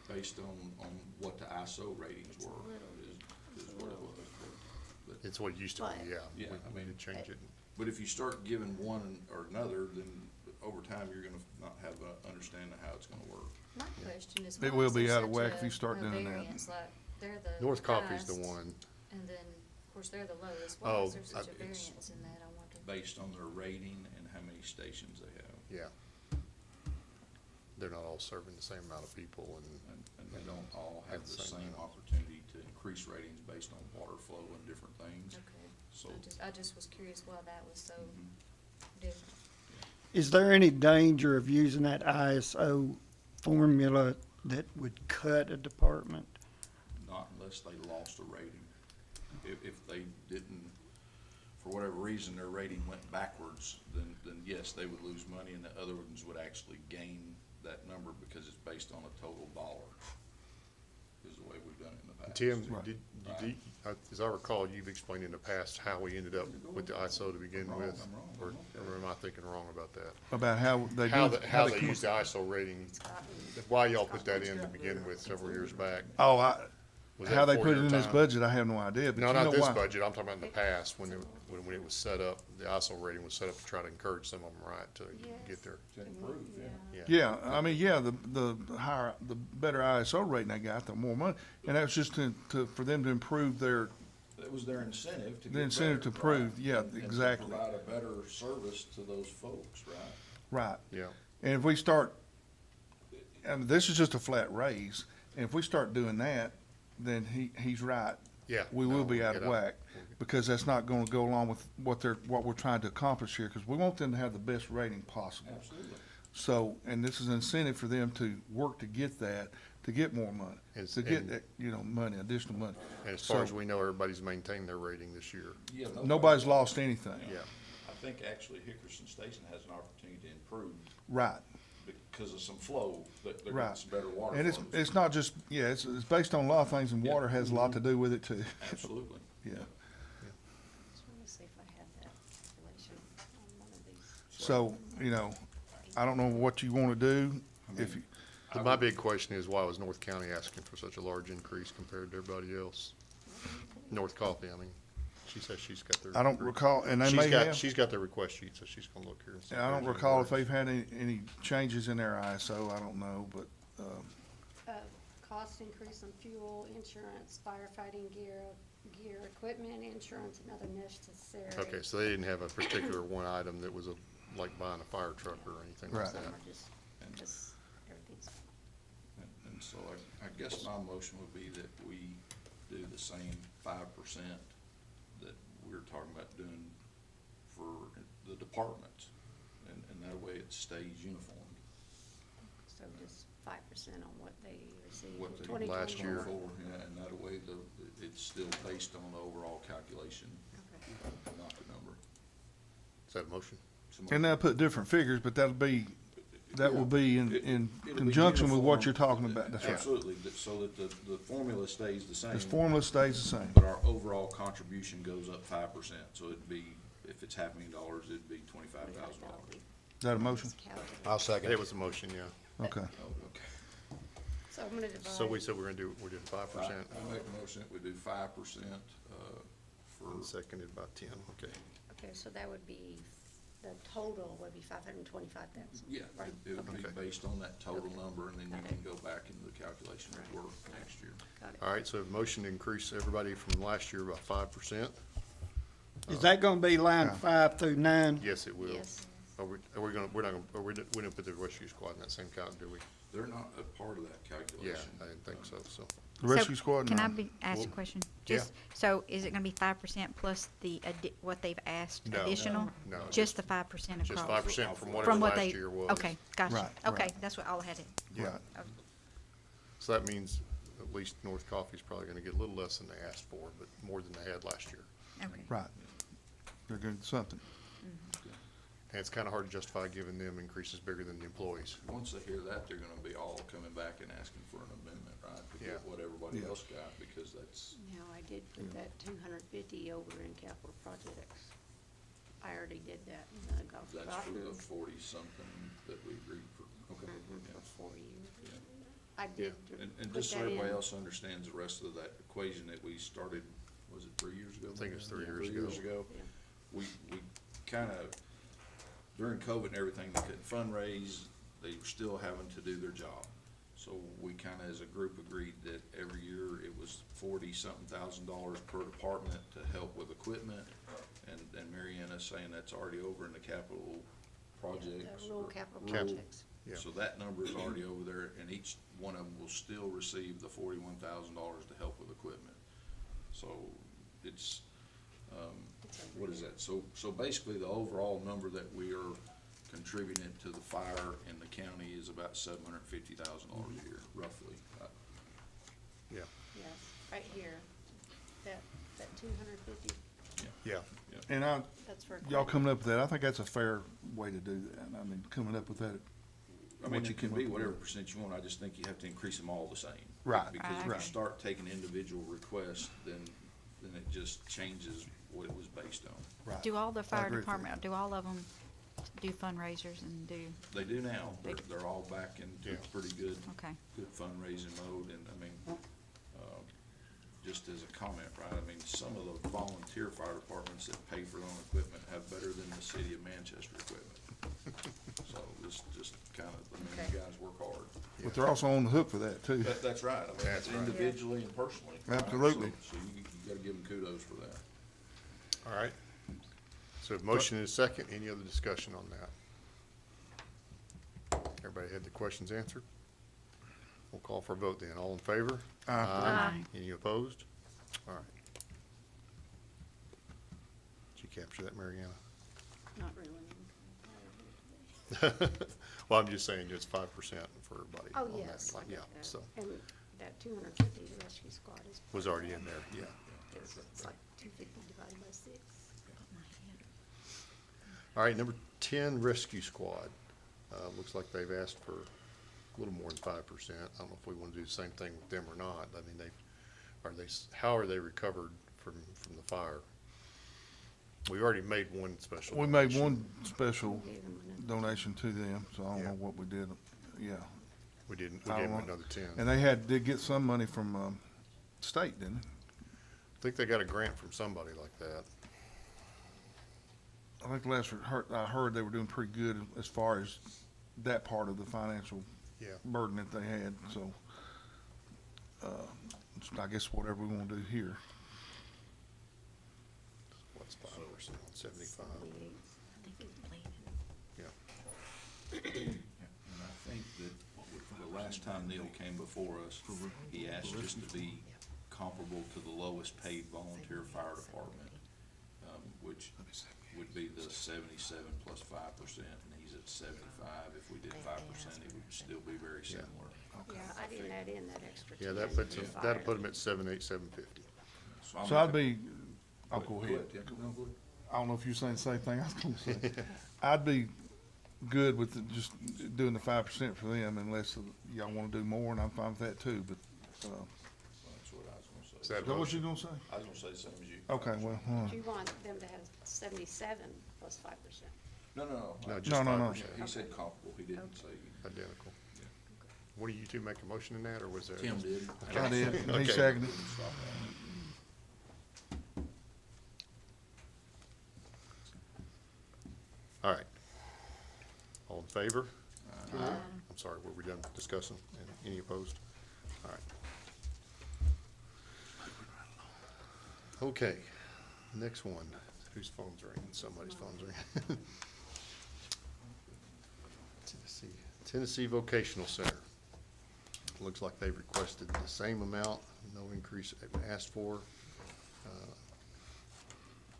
based on what the ISO ratings were, is what it was. But- It's what it used to But- be, yeah. Yeah, We I need to mean- change it. But if you start giving one or another, then over time, you're gonna not have a understanding of how it's gonna work. My question is. It why will is be there out of such whack a- if you start a doing that. variance? Like, they're the North Coffee's the highest, one. And then, of course, they're the lowest. Oh, Why is there such a it's variance in that, I wonder? Based on their rating and how many stations they have. Yeah. They're not all serving the same amount of people and, And they don't all have At the the same same time. opportunity to increase ratings based on water flow and different things. Okay. So, I just was curious why that was so Mhm. different. Is there any danger of using that ISO formula that would cut a department? not unless they lost a rating. If they didn't, for whatever reason, their rating went backwards, then yes, they would lose money, and the other ones would actually gain that number because it's based on a total dollar, is the way we've done it in the past. Tim, Right. as I recall, you've explained in the past how we ended up with the ISO to begin I'm wrong, with. I'm wrong, Or I'm okay. or am I thinking wrong about that? About how they do. How they come- use the ISO rating, why y'all put that in to begin with several years back? Oh, Was how that they before put it your in this time? budget, I have no idea, but No, you not know this why. budget, I'm talking about in the past, when it was set up, the ISO rating was set up to try to encourage some of them, right, to get their, To improve, yeah. yeah. Yeah, I mean, yeah, the higher, the better ISO rating they got, the more money, and that's just for them to improve their, That was their incentive to get The incentive to better, right? improve, yeah, And to exactly. provide a better service to those folks, right? right. Yeah, And if we start, I mean, this is just a flat raise, and if we start doing that, then he's right. yeah. We no, will be we'll out get of whack, because that's not gonna go along with what we're trying to accomplish here, because we want them to have the best rating possible. Absolutely. So, and this is an incentive for them to work to get that, to get more money, And- to get, and- money, additional money. And as far as So- we know, everybody's maintained their rating this year, Yeah, Nobody's lost anything. yeah. I think actually Hickerson Station has an opportunity to improve Right, because of some flow, that they're right. getting some better water And flows. it's not just, yeah, it's based on a lot of things, and Yeah. water has a lot to do with it too. Absolutely. Yeah. Just want to see if I have that calculation on one of these. So, I don't know what you wanna do, if you, My big question is, why was North County asking for such a large increase compared to everybody else? North Coffee, I mean, she says she's got their. I don't recall, and they may have. She's got their request sheet, so she's gonna look here and see. And I don't there's any recall if words. they've had any changes in their ISO, I don't know, but, Cost increase on fuel, insurance, firefighting gear, equipment, insurance, and other necessary. Okay, so they didn't have a particular one item that was like buying a fire truck or anything like Right. that. Some are just, because everything's, And so I guess my motion would be that we do the same 5% that we were talking about doing for the departments, and that way it stays uniform. So just 5% on what they received What in they twenty last year. twenty-four. Yeah, and that way it's still based on the overall calculation, Okay. not the number. Is that a motion? And they'll put different figures, but that will be in It'll be conjunction with what uniform. you're talking about. That's right. Absolutely, so that the formula stays the same. This formula stays the same. But our overall contribution goes up 5%, so it'd be, if it's $500,000, it'd be $25,000. Is that a motion? I'll second. It was a motion, yeah. Okay. Oh, okay. So I'm gonna divide. So we said we're doing 5%. I make a motion that we do 5%, for, Seconded by 10, okay. Okay, so that would be, the total would be 525,000. yeah, Right. it would be Okay. based on that total Okay. number, and then you Got can it. go back into the calculation of work next year. Got it. All right, so a motion to increase everybody from last year by 5%. Is that gonna be line Yeah. 5 through 9? Yes, it will. Yes. Are we gonna, we didn't put the rescue squad in that same count, do we? They're not a part of that Yeah, calculation. I didn't think so, so. The So, rescue squad? Can I No. ask a Well, question? yeah. Just, so is it gonna be 5% plus what they've asked No. additional? No, Just the 5% across? Just 5% from From whatever what last they, year was. okay, gotcha. Right, Okay, right. that's what all I had. Right. So that means at least North Coffee's probably gonna get a little less than they asked for, but more than they had last year. Okay. Right. They're getting something. And it's kinda hard to justify giving them increases bigger than the employees. Once they hear that, they're gonna be all coming back and asking for an amendment, right? To Yeah. get what everybody Yeah. else got, because that's, Now, I did put that 250 over in capital projects. I already did that in the golf that's for the gardens. 40-something that we agreed for, okay. Mhm, yeah. for 4 years. I Yeah. did And put just so that everybody in. else understands the rest of that equation that we started, was it 3 years ago? I think it was 3 Yeah, years 3 years ago. Yeah. We kinda, during COVID and everything, they couldn't fundraise, they were still having to do their job. So we kinda, as a group, agreed that every year it was $40-something thousand per department to help with equipment. And Mary Ann is saying that's already over in the capital projects. The rural or capital rural. projects. Yeah. So that number is already over there, and each one of them will still receive the $41,000 to help with equipment. So it's, what is that? So basically, the overall number that we are contributing to the fire in the county is about $750,000 a year, roughly. Yeah, Yes, right here, that 250, yeah. And that's for. y'all equipment. coming up with that, I think that's a fair way to do that. I mean, coming up with that. I mean, what you it can came be up with. whatever percent you want, I just think you have to increase them all the same. Right. Because if you Right. start taking individual requests, then it just changes what it was based on. Right. Do all the fire agree with you. department, do all of them do fundraisers and do, They do now, They they're, do. they're all back into Yeah. pretty good, okay, good fundraising mode, and I mean, just as a comment, right, I mean, some of the volunteer fire departments that pay for their own equipment have better than the city of Manchester equipment. So this just kind of, I mean, Okay. you guys work hard. But they're also on the hook for that too. That's right, I mean, That's right. individually and personally. right? Absolutely. So you gotta give them kudos for that. All right. So motion and a second. Any other discussion on that? Everybody had the questions answered? We'll call for a vote then. All in favor? Aye. Any opposed? All right. Did you capture that, Mariana? Not really. Well, I'm just saying it's 5% for everybody. Oh, on that yes. I line. Yeah, get that. so, And that 250, the rescue squad is. was already in there, yeah. It's like 250 divided by 6. All right, number 10, Rescue Squad. Looks like they've asked for a little more than 5%. I don't know if we want to do the same thing with them or not. I mean, how are they recovered from the fire? We already made one special. We made donation. one special Gave them another- donation to them, so I don't Yeah. know what we did. Yeah. We didn't, I we don't gave them know. another 10. And they did get some money from, state, didn't they? I think they got a grant from somebody like that. I think I heard they were doing pretty good as far as that part of the financial Yeah. burden that they had, so, I guess whatever we wanna do here. What's 5%? 75. 78. I think it's bleeding. Yeah. And I think that the last time Neil came before us, he asked just to be comparable to the lowest paid volunteer fire department. which would be the 77 plus 5%, and he's at 75. If we did 5%, it would still be very similar. Yeah, I didn't add in that extra. Yeah, that 10 puts him, for that'd fire. put him at 7,850. I'm So I'd looking- be, I'll go ahead. Tim. No, go ahead. I don't know if you're saying the same thing I was gonna say. I'd be good with just doing the 5% for them unless y'all wanna do more, and I'm fine with that too, but, That's what I was gonna say. Is that is that what you motion? gonna say? I was gonna say the same as you. Okay, well, Do you want them to have 77 plus 5%? No. No, just No, no, no. 5%. He said comparable, he didn't say. Identical. What, do you two make a motion in that, or was there? Tim did. I did, and he Okay. seconded. Stop All right. All in favor? I'm sorry, were we done discussing? Any opposed? All right. Okay, next one. Whose phone's ringing? Somebody's phone's ringing. Tennessee Vocational Center. Looks like they've requested the same amount, no increase asked for.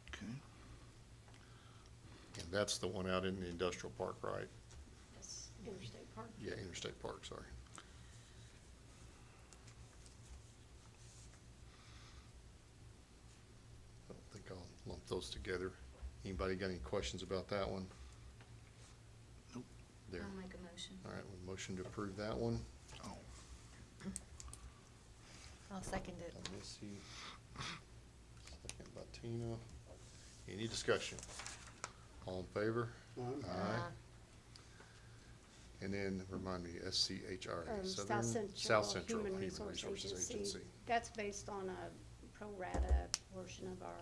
Okay. And that's the one out in the industrial park, right? Yes, Interstate Park. Yeah, Interstate Park, sorry. I don't think I'll lump those together. Anybody got any questions about that one? Nope. There. I'll make a motion. All right, we motion to approve that one. Oh, I'll second it. By Missy. Second by Tina. Any discussion? All in favor? Aye. And then, remind me, SCHRA, South Central Human Resources Agency. That's based on a pro rata portion of our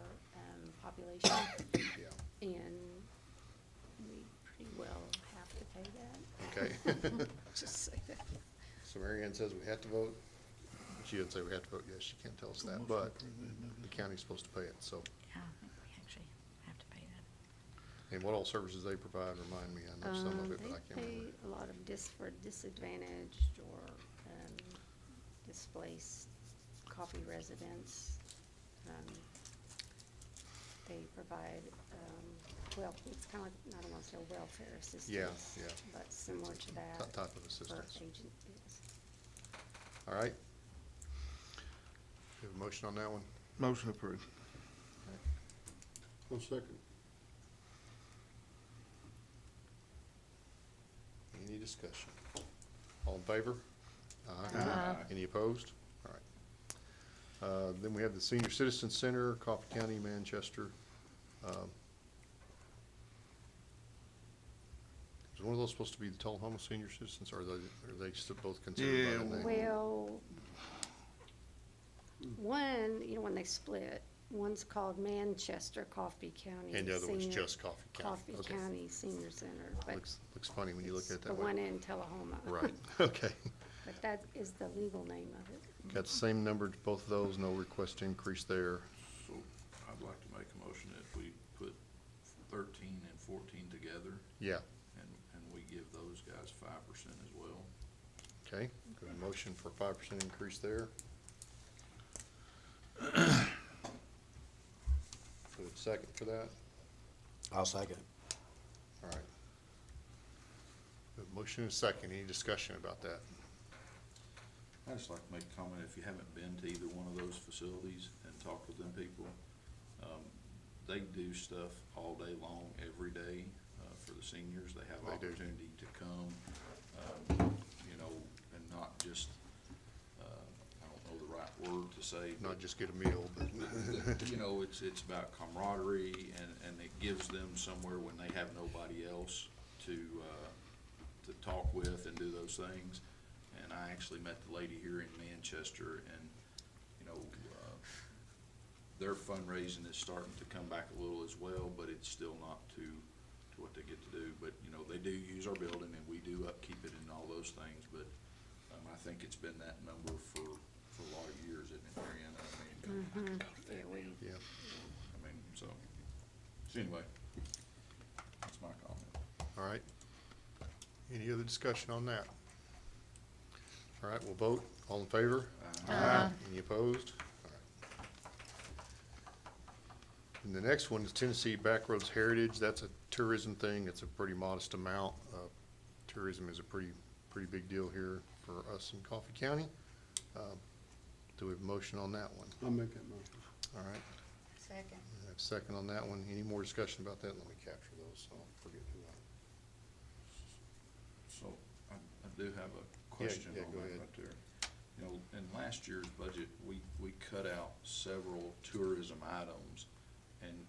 population, Yeah, and we pretty well have to pay that. okay. Just say that. So Mary Ann says we have to vote. She didn't say we have to vote, yes, she can't tell us that, but the county's supposed to pay it, so. Yeah, I think we actually have to pay that. And what all services they provide, remind me, I know some of it, but I can't They remember. pay a lot of for disadvantaged or displaced coffee residents. They provide, well, it's kind of like, I don't want to say welfare assistance. Yeah. But similar to that. Type of For assistance. agent, yes. All right. We have a motion on that one? motion approved. One second. Any discussion? All in favor? Aye. Any opposed? All right. Then we have the Senior Citizen Center, Coffee County, Manchester. Is one of those supposed to be the Tullahoma Senior Citizens, or are they still both considered by the name? Well, one, when they split, one's called Manchester Coffee County. And the other one's Senior- just Coffee County. Coffee Okay. County Senior Center. But Looks funny when you look at it it's that the way. one in Tullahoma. Right, okay. But that is the legal name of it. Got the same number to both of those, no request to increase there. So I'd like to make a motion that we put 13 and 14 together, Yeah, and we give those guys 5% as well. okay. Got a motion for 5% increase there. Put a second for that. I'll second it. All right. A motion and a second. Any discussion about that? I'd just like to make a comment, if you haven't been to either one of those facilities and talked with them people, they do stuff all day long, every day, for the seniors. They have They do. opportunity to come, and not just, I don't know the right word to say. Not just get a meal, but It's about camaraderie, and it gives them somewhere when they have nobody else to talk with and do those things. And I actually met the lady here in Manchester, and, their fundraising is starting to come back a little as well, but it's still not to what they get to do. But, they do use our building, and we do upkeep it and all those things, but, I think it's been that number for a lot of years, isn't it, Mary Ann? yeah. So anyway, that's my comment. All right. Any other discussion on that? All right, we'll vote. All in favor? Aye. Any opposed? All And the next one is Tennessee Backroads Heritage. That's a tourism thing. It's a pretty modest amount. Tourism is a pretty big deal here for us in Coffee County. Do we have a motion on that one? I'll make that motion. All right, Second. I have a second on that one. Any more discussion about that? Let me capture those, so I don't forget who So I do have a question yeah, on go that ahead. right there. You know, in last year's budget, we cut out several tourism items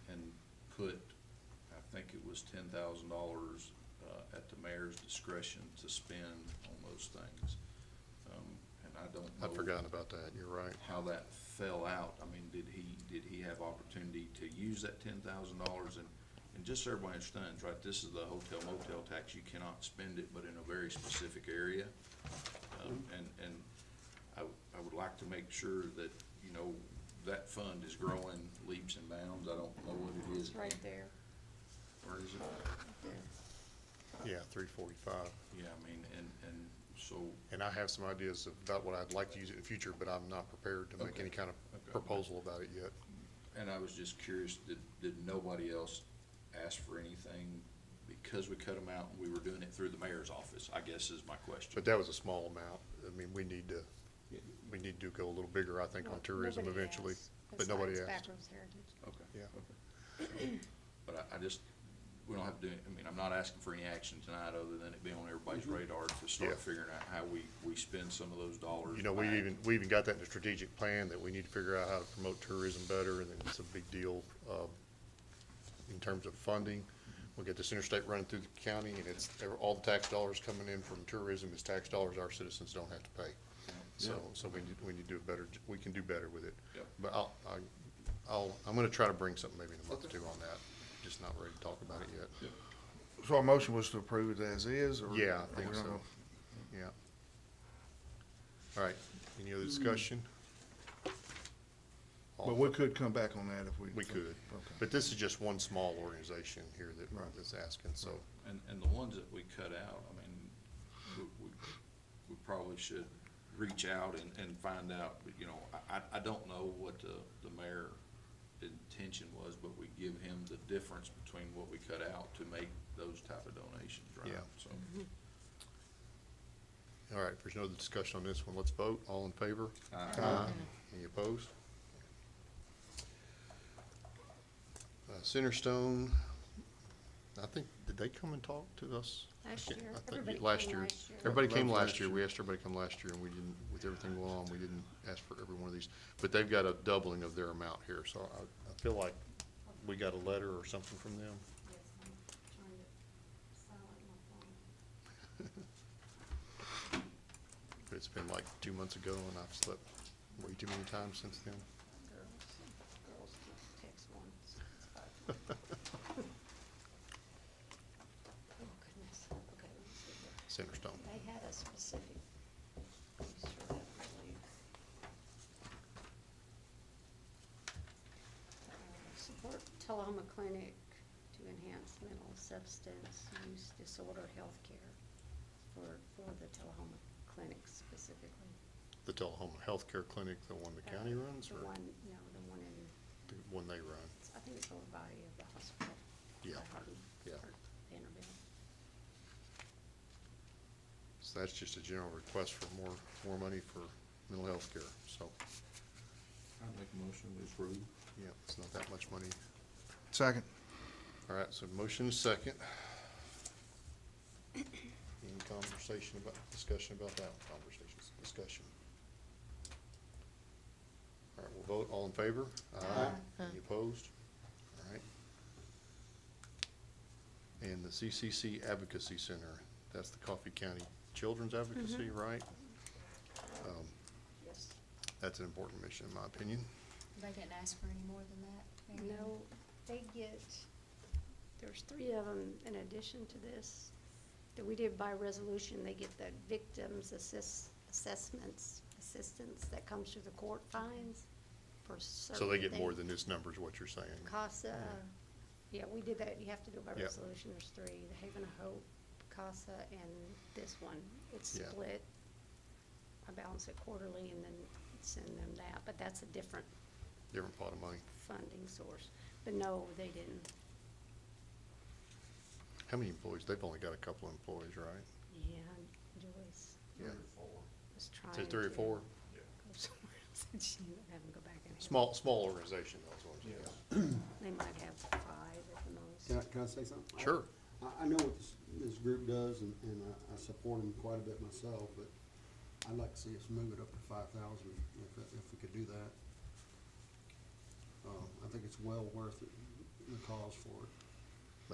and put, I think it was $10,000 at the mayor's discretion to spend on those things. And I don't know. I'd forgotten about that. You're right. How that fell out. I mean, did he have opportunity to use that $10,000? And just so everybody understands, right, this is the hotel motel tax. You cannot spend it but in a very specific area. And I would like to make sure that, you know, that fund is growing leaps and bounds. I don't know what it is. It's right there. Where is it? Yeah, 345. Yeah, I mean, and so, And I have some ideas about what I'd like to use it in the future, but I'm not prepared to make Okay. any kind of Okay. proposal about it yet. and I was just curious, did nobody else ask for anything because we cut them out and we were doing it through the mayor's office, I guess is my question. But that was a small amount. I mean, we need to go a little bigger, I think, on Well, tourism nobody eventually. asked But nobody besides asked. Backroads Heritage. Okay. Yeah. Okay. But I just, we don't have to do, I mean, I'm not asking for any action tonight other than it being on everybody's radar to start Yeah. figuring out how we spend some of those dollars. You know, we back. even got that in the strategic plan, that we need to figure out how to promote tourism better, and it's a big deal, in terms of funding. We get this interstate running through the county, and it's, all the tax dollars coming in from tourism is tax dollars our citizens don't have to pay. So we need to do better, we can do better with it. Yep. But I'm gonna try to bring something maybe in a month or two on that, just not ready to talk about it yet. Yep. So our motion was to approve it as is, or? Yeah, I or think we're not so. gonna- Yeah. All right, any other discussion? But we could come back on that if we. We could, Okay. but this is just one small organization here Right. that's asking, so. And the ones that we cut out, I mean, we probably should reach out and find out, you know, I don't know what the mayor intention was, but we give him the difference between what we cut out to make those type of donations, right? Yeah. So, All right, if there's no other discussion on this one, let's vote. All in favor? Any opposed? Centerstone, I think, did they come and talk to us? Last I year, think everybody last came year. last year. Everybody came Last last year. year. We asked everybody to come last year, and we didn't, with everything going on, we didn't ask for every one of these. But they've got a doubling of their amount here, so I feel like we got a letter or something from them. Yes, I'm trying to silent my phone. But it's been like 2 months ago, and I've slept way too many times since then. Girls can't text once. It's fine. Oh, goodness. Okay, let me see here. Centerstone. They had a specific piece for that, I believe. Support Tullahoma Clinic to enhance mental substance use disorder healthcare for the Tullahoma Clinic specifically. The Tullahoma Healthcare Clinic, the one the county runs, The or one, no, the one in, the one they run? I think it's over by the hospital. Yeah, by Hardin, yeah. or Vanderbilt. So that's just a general request for more money for mental health care, so, I make a motion to approve. yeah, it's not that much money. Second. All right, so motion is second. Any discussion about that? Discussion. All right, we'll vote. All in favor? Aye. Any opposed? All right. And the CCC Advocacy Center, that's the Coffee County Children's Advocacy, right? Yes. That's an important mission, in my opinion. They didn't ask for any more than that? Mary Ann? No, they get, there's 3 of them in addition to this, that we did by resolution. They get the victims assessments, assistance that comes through the court fines for certain So they get more things. than this number is what you're saying? CASA, yeah, we did that. You have to do it by Yeah. resolution. There's 3, the Haven of Hope, CASA, and this one. It's Yeah. split. I balance it quarterly and then send them that, but that's a different Different pot of money. funding source. But no, they didn't. How many employees? They've only got a couple of employees, right? Yeah, Joyce Yeah. was trying Is it 3 or to 4? go somewhere else, and she ended up having to go back and. Small organization, that's what I'm saying. They might have 5 at the most. Can I say something? Sure. I know what this group does, and I support them quite a bit myself, but I'd like to see us move it up to 5,000 if we could do that. I think it's well worth it, the cause for it.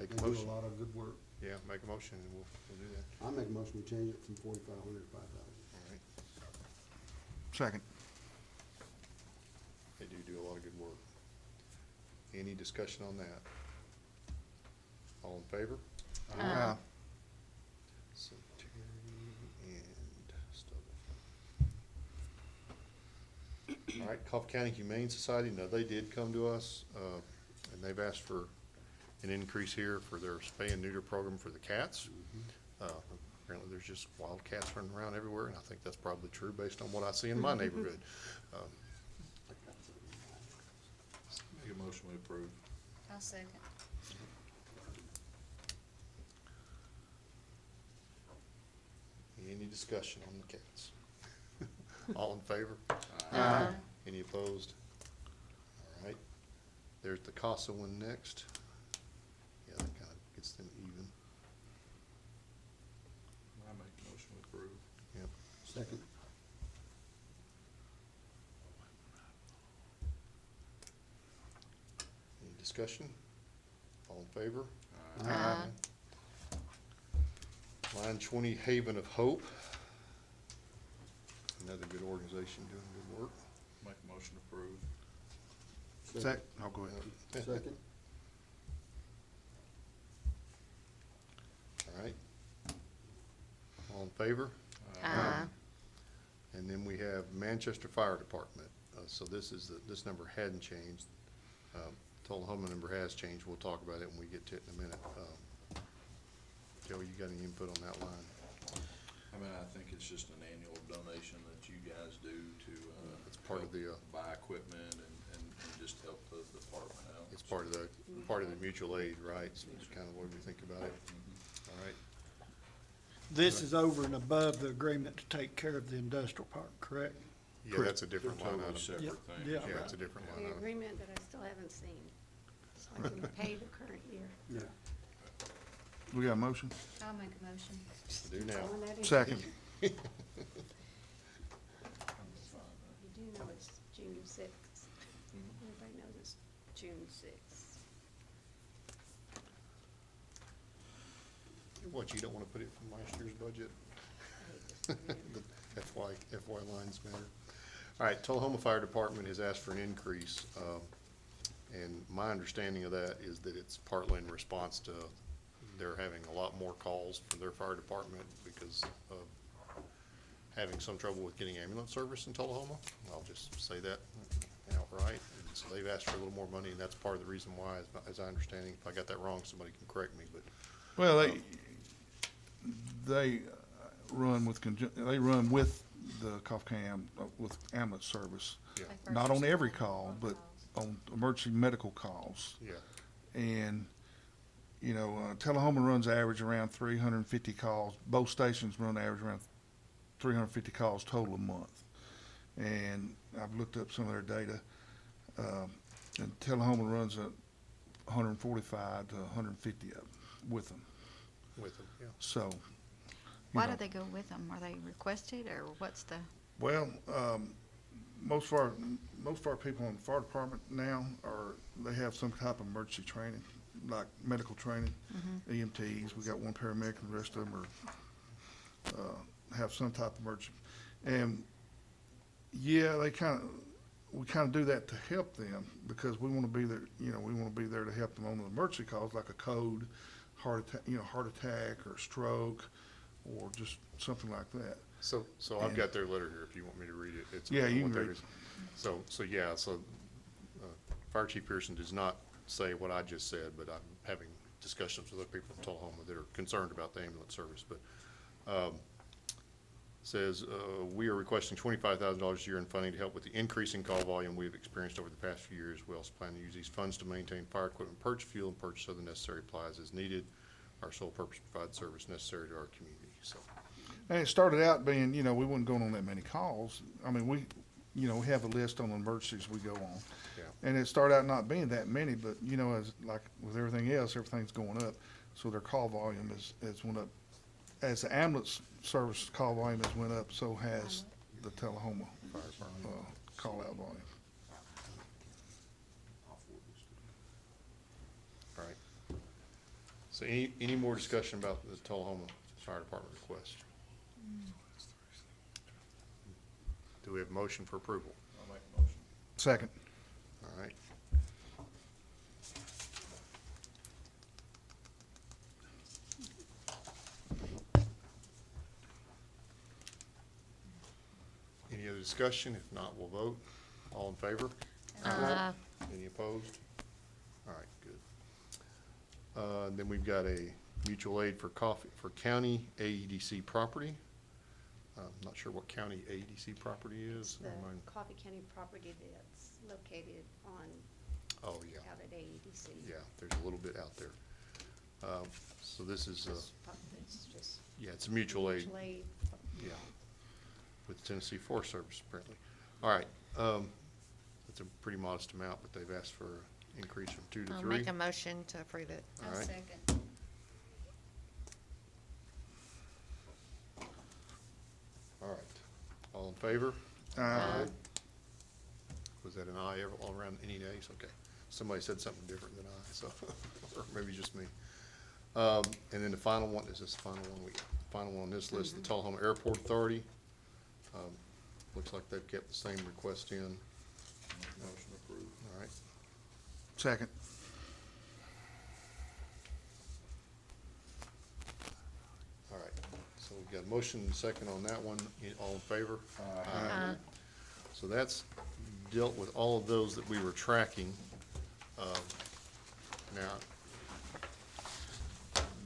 Make They a do motion. a lot of good work. Yeah, make a motion and we'll do that. I make a motion we change it from 4,500 to 5,000. All right. Second. They do a lot of good work. Any discussion on that? All in favor? Aye. So Terry and Stubble. All right, Coffee County Humane Society, now they did come to us, and they've asked for an increase here for their spay and neuter program for the cats. Apparently there's just wild cats running around everywhere, and I think that's probably true based on what I see in my neighborhood. Make a motion we approve. I'll second. Any discussion on the cats? All in favor? Aye. Any opposed? All right. There's the CASA one next. Yeah, that kind of gets them even. I make a motion we approve. Yep. Second. Any discussion? All in favor? Aye. Line 20, Haven of Hope. Another good organization doing good work. Make a motion to approve. Sec, I'll go ahead. Second. All right. All in favor? Aye. And then we have Manchester Fire Department. So this is, this number hadn't changed. Tullahoma number has changed. We'll talk about it when we get to it in a minute. Joe, you got any input on that line? I mean, I think it's just an annual donation that you guys do to, It's part of the, buy equipment and just help the department out. it's part of the mutual aid, right? So it's kind of what we think about it. All right. This is over and above the agreement to take care of the industrial park, correct? Yeah, that's a different line Totally item. separate Yep. thing. Yeah. Yeah, it's a different line The item. agreement that I still haven't seen, so I can pay the current year. Yeah. We got a motion? I'll make a motion. Do now. Throwing that in. Second. You do know it's June 6th. Everybody knows it's June 6th. What, you don't want to put it from last year's budget? The FY lines matter. All right, Tullahoma Fire Department has asked for an increase, and my understanding of that is that it's partly in response to they're having a lot more calls for their fire department because of having some trouble with getting ambulance service in Tullahoma. I'll just say that outright. And so they've asked for a little more money, and that's part of the reason why, as I understand it. If I got that wrong, somebody can correct me, but Well, they run with, they run with the Coffee County, with ambulance service. yeah, They Not on purchased every all call, the but calls. on emergency medical calls. yeah. And, you know, Tullahoma runs average around 350 calls. Both stations run average around 350 calls total a month. And I've looked up some of their data. And Tullahoma runs 145 to 150 of them with them. With them, yeah. So. you Why know, do they go with them? Are they requested, or what's the, Well, most of our people in the fire department now they have some type of emergency training, like medical training, EMTs. We got one paramedic, and the rest of them have some type of emergency. And yeah, we kind of do that to help them because we want to be there. You know, we want to be there to help them on the emergency calls, like a code, heart attack or stroke, or just something like that. So I've got their letter here if you want me to read it. It's Yeah, you what can that read is. So Fire Chief Pearson does not say what I just said, but I'm having discussions with other people from Tullahoma that are concerned about the ambulance service. But Says, we are requesting $25,000 a year in funding to help with the increasing call volume we have experienced over the past few years. We also plan to use these funds to maintain fire equipment, purchase fuel, and purchase other necessary supplies as needed. Our sole purpose, provide service necessary to our community, so. And it started out being, you know, we wasn't going on that many calls. I mean, we have a list on emergencies we go on. Yeah. And it started out not being that many, but, you know, as, like with everything else, everything's going up. So their call volume has went up. As the ambulance service call volume has went up, so has the Tullahoma Fire department. call-out volume. I'll forward this to All right. So any more discussion about the Tullahoma Fire Department request? Do we have a motion for approval? you. I'll make a motion. Second. All right. Any other discussion? If not, we'll vote. All in favor? Any opposed? All right, good. Then we've got a mutual aid for county AEDC property. Not sure what county AEDC property is. The Remind- Coffee County property that's located on, Oh, yeah, out at AEDC. yeah, there's a little bit out there. So this is, It's just yeah, it's a mutual aid, mutual aid. yeah, with Tennessee Forest Service apparently. All right, it's a pretty modest amount, but they've asked for an increase from 2 to 3. I'll make a motion to approve it. All I'll right. second. All right, all in favor? Aye. Was that an aye all around, any nays? Okay. Somebody said something different than I, so, or maybe just me. And then the final one, is this the final one? Final one on this list, the Tullahoma Airport Authority. Looks like they've kept the same request in. Motion approved. All right. Second. All right. So we've got a motion and a second on that one. All in favor? Aye. So that's dealt with all of those that we were tracking. Now,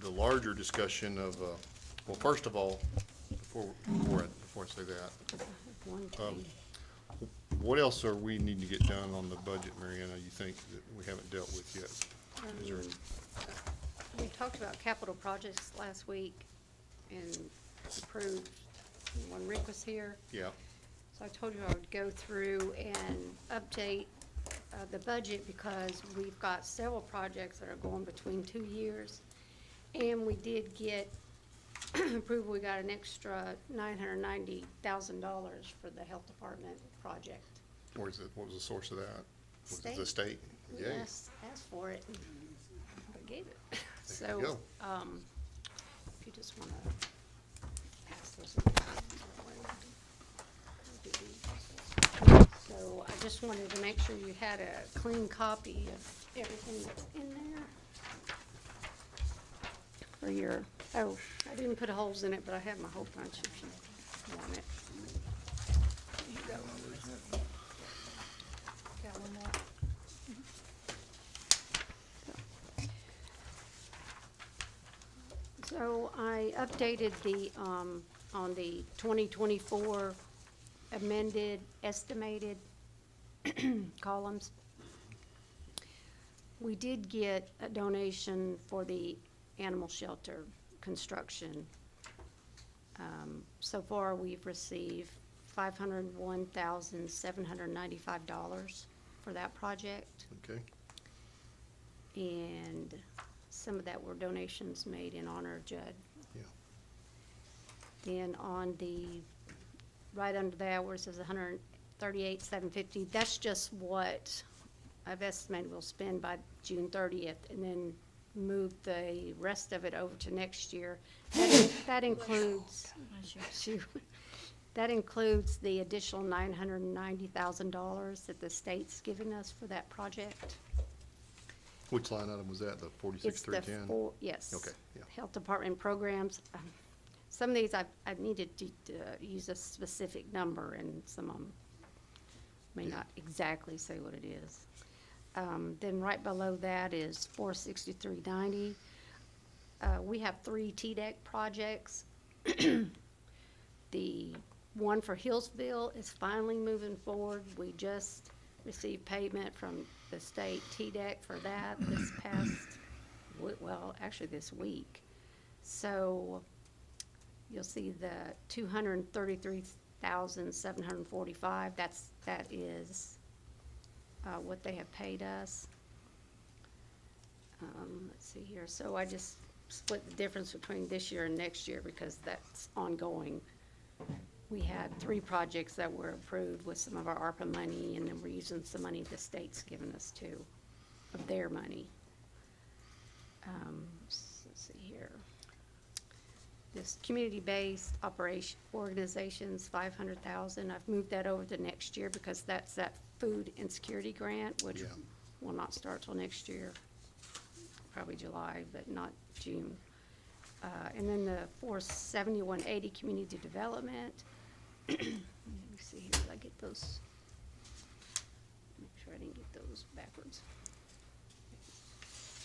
the larger discussion of, well, first of all, before I say that, One Um, thing. what else are we needing to get done on the budget, Mariana, you think that we haven't dealt with yet? Is there, We talked about capital projects last week and approved when Rick was here. yeah, So I told you I would go through and update the budget because we've got several projects that are going between 2 years. And we did get approval, we got an extra $990,000 for the health department project. what was the source of that? Was it the State. state? Yay. Yes, asked for it, and I gave it. There So, you go. if you just wanna pass those around. So I just wanted to make sure you had a clean copy of everything that's in there. For your, oh, I didn't put holes in it, but I have my whole bunch if you want it. There you go. Got one more? So I updated the, on the 2024 amended estimated columns. We did get a donation for the animal shelter construction. So far, we've received $501,795 for that project. Okay, And some of that were donations made in honor of Judd. yeah, Then on the, right under that where it says $138,750, that's just what I've estimated we'll spend by June 30th, and then move the rest of it over to next year. That includes, that includes the additional $990,000 that the state's given us for that project. which line item was that, the It's 46,310? yes. Okay, yeah. Health Department programs. Some of these I needed to use a specific number, and some of them may not exactly say what it is. Then right below that is 46390. We have 3 TDEC projects. The one for Hillsville is finally moving forward. We just received payment from the state TDEC for that this past, well, actually this week. So you'll see the 233,745, that is what they have paid us. Let's see here, so I just split the difference between this year and next year because that's ongoing. We had 3 projects that were approved with some of our ARPA money, and then we're using some money the state's given us too, of their money. Let's see here. This community-based operation organizations, 500,000. I've moved that over to next year because that's that food insecurity grant, which Yeah. will not start till next year, probably July, but not June. And then the 47180 community development. Let me see here, did I get those? Make sure I didn't get those backwards.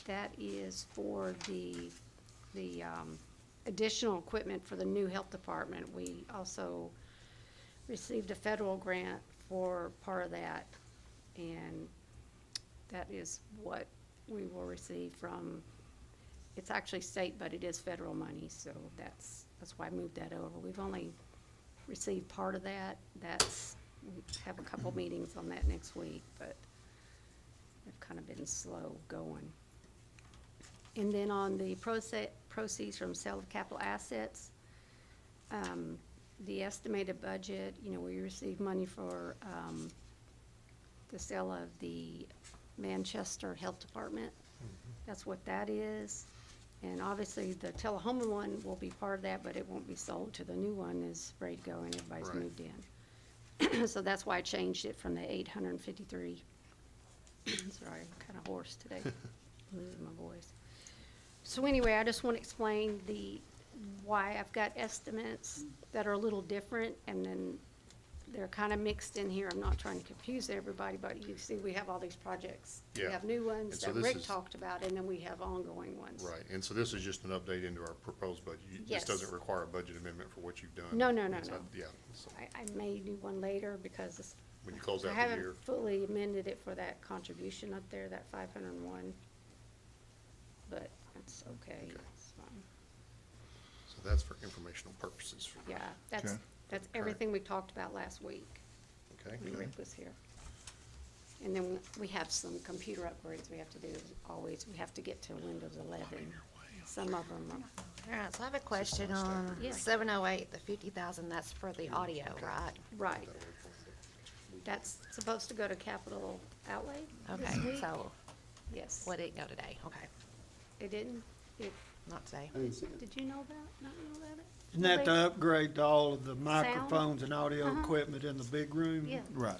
That is for the additional equipment for the new health department. We also received a federal grant for part of that, and that is what we will receive from, it's actually state, but it is federal money, so that's why I moved that over. We've only received part of that. We have a couple meetings on that next week, but they've kind of been slow going. And then on the proceeds from sale of capital assets, the estimated budget, we received money for the sale of the Manchester Health Department. That's what that is. And obviously, the Tullahoma one will be part of that, but it won't be sold till the new one is ready to go and everybody's Right. moved in. So that's why I changed it from the 853. Sorry, I'm kind of hoarse today, losing my voice. So anyway, I just want to explain why I've got estimates that are a little different, and then they're kind of mixed in here. I'm not trying to confuse everybody, but you see, we have all these projects. Yeah. We have new ones And so that this Rick is- talked about, and then we have ongoing ones. Right, and so this is just an update into our proposed budget. Yes. This doesn't require a budget amendment for what you've done. No. Yeah, so I may do one later because when you close I out the year. haven't fully amended it for that contribution up there, that 501. But it's okay, Okay. it's fine. So that's for informational purposes. Yeah, that's Okay. everything we talked about last week Okay? when Rick was here. And then we have some computer upgrades we have to do, always. We have to get to Windows 11. Some of them are, All right, so I have a question on Yeah. 708, the 50,000, that's for the audio, right? right. That's supposed to go to capital outlay this Okay, week? so Yes. what did it go today? Okay, It didn't? not today. I didn't see it. Did you know that? Not know that? Isn't that to upgrade to all of the microphones and audio Uh-huh. equipment in the big room? Yeah. Right.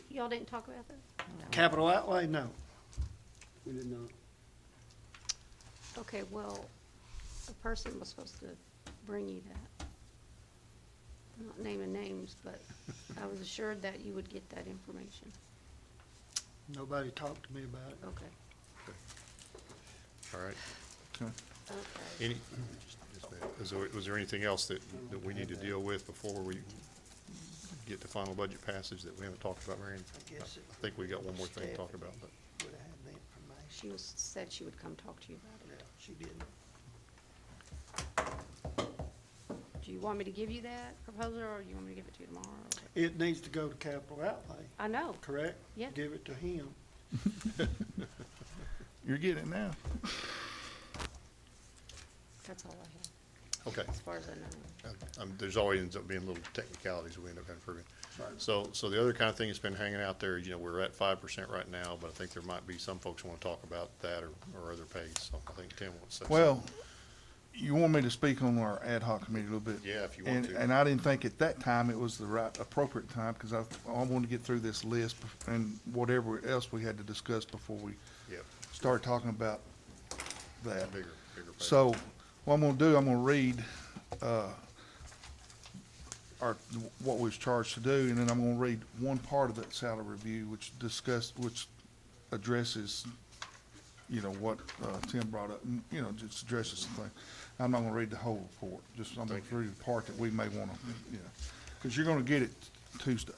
Y'all didn't talk about that? Capital outlay, no. We did not. Okay, well, a person was supposed to bring you that. I'm not naming names, but I was assured that you would get that information. Nobody talked to me about it. Okay, All right. Okay. okay. Any, was there anything else that we need to deal with before we get to final budget passage that we haven't talked about, Marion? I think we got one more thing to talk about, but. She said she would come talk to you about it. She did. Do you want me to give you that proposal, or you want me to give it to you tomorrow? It needs to go to capital outlay, I know, correct? Yeah. Give it to him. You're getting it now. that's all I have, Okay. as far as I know. There's always ends up being little technicalities we end up improving. So the other kind of thing that's been hanging out there, we're at 5% right now, but I think there might be some folks who want to talk about that or other pays. So I think Tim wants to say Well, something. you want me to speak on our ad hoc committee a little bit? Yeah, if you want to. And I didn't think at that time it was the right, appropriate time, because I wanted to get through this list and whatever else we had to discuss before we Yep, start talking about that. bigger pay. So, what I'm gonna do, I'm gonna read, what we was charged to do, and then I'm gonna read one part of that salary review, which addresses, you know, what, Tim brought up, and, you know, just addresses some things. I'm not gonna read the whole report, just, I'm gonna read the part that we may wanna, you know, cause you're gonna get it Tuesday.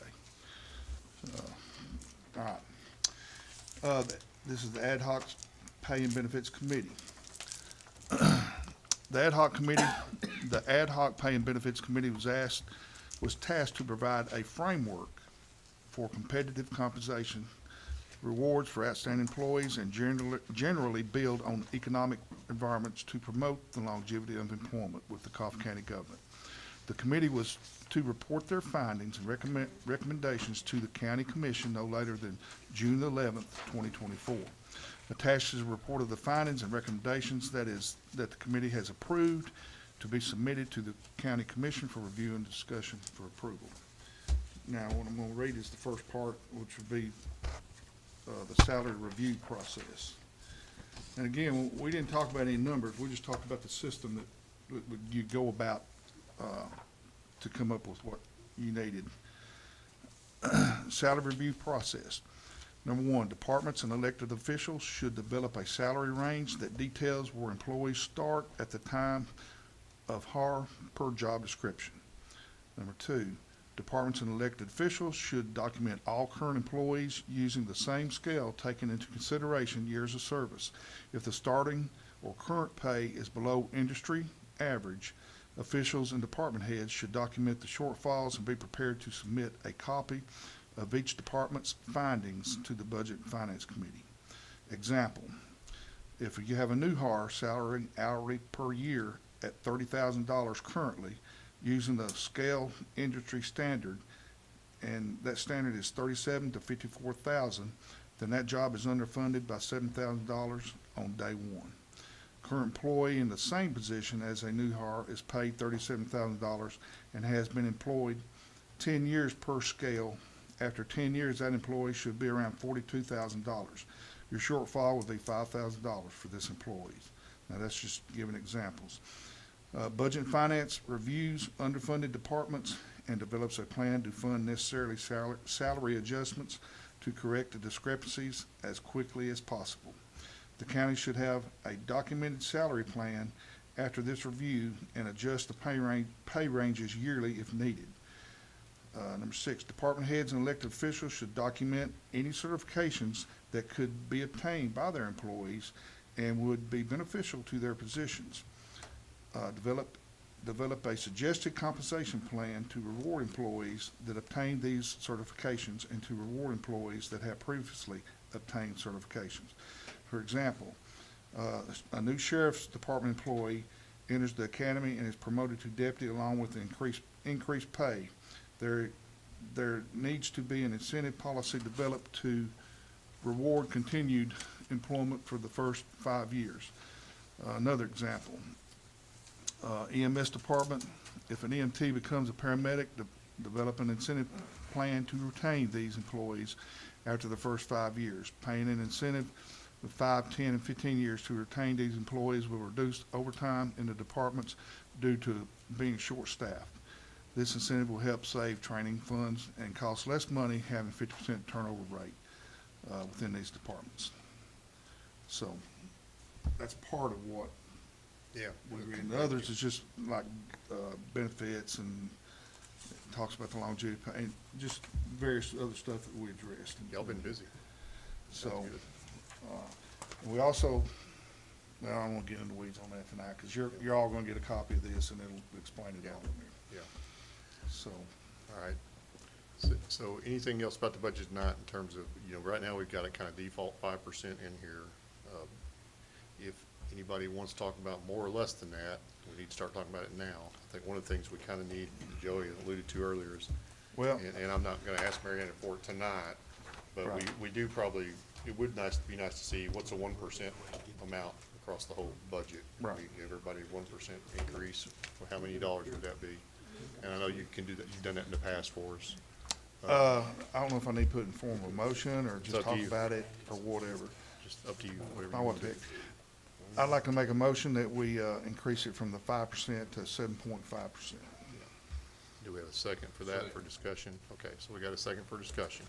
All right. This is the Ad Hoc Pay and Benefits Committee. The Ad Hoc Pay and Benefits Committee was tasked to provide a framework for competitive compensation, rewards for outstanding employees, and generally build on economic environments to promote the longevity of employment with the Coffee County government. The committee was to report their findings and recommendations to the county commission no later than June 11th, 2024. Attached is a report of the findings and recommendations that the committee has approved to be submitted to the county commission for review and discussion for approval. Now, what I'm gonna read is the first part, which would be the salary review process. And again, we didn't talk about any numbers, we just talked about the system that you go about to come up with what you needed. Salary review process. Number one, departments and elected officials should develop a salary range that details where employees start at the time of hire per job description. Number two, departments and elected officials should document all current employees using the same scale, taking into consideration years of service. If the starting or current pay is below industry average, officials and department heads should document the shortfalls and be prepared to submit a copy of each department's findings to the Budget and Finance Committee. Example, if you have a new hire salary hourly per year at $30,000 currently, using the scale industry standard, and that standard is $37,000 to $54,000, then that job is underfunded by $7,000 on day one. Current employee in the same position as a new hire is paid $37,000 and has been employed 10 years per scale. After 10 years, that employee should be around $42,000. Your shortfall would be $5,000 for this employee. Now, that's just giving examples. Budget and Finance reviews underfunded departments and develops a plan to fund necessary salary adjustments to correct the discrepancies as quickly as possible. The county should have a documented salary plan after this review and adjust the pay ranges yearly if needed. Number six, department heads and elected officials should document any certifications that could be obtained by their employees and would be beneficial to their positions. Develop a suggested compensation plan to reward employees that obtain these certifications and to reward employees that have previously obtained certifications. For example, a new sheriff's department employee enters the academy and is promoted to deputy along with increased pay. There needs to be an incentive policy developed to reward continued employment for the first 5 years. Another example, EMS department, if an EMT becomes a paramedic, develop an incentive plan to retain these employees after the first 5 years. Paying an incentive of 5, 10, and 15 years to retain these employees will reduce overtime in the departments due to being short-staffed. This incentive will help save training funds and cost less money having 50% turnover rate within these departments. So that's part of what Yeah. we read. The others is just like benefits and talks about the longevity pay and just various other stuff that we addressed. Y'all been busy. So, That's good. we also, well, I don't want to get into the weeds on that tonight, because you're all going to get a copy of this, and it'll explain it all in there. Yeah. So, All right. So anything else about the budget tonight in terms of, right now we've got a kind of default 5% in here. If anybody wants to talk about more or less than that, we need to start talking about it now. I think one of the things we kind of need, Joey alluded to earlier, is, well, and I'm not going to ask Mary Ann for it tonight, but Right. we do probably, it would be nice to see what's a 1% amount across the whole budget. Right. We give everybody 1% increase, well, how many dollars would that be? And I know you can do that, you've done that in the past for us. I don't know if I need to put it in form of a motion, or It's just up to talk you. about it, or whatever. Just up to you, whatever I you want want to to do. I'd like to make a motion that we increase it from the 5% to 7.5%. Do we have a second for that, for discussion? Okay, so we got a second for discussion.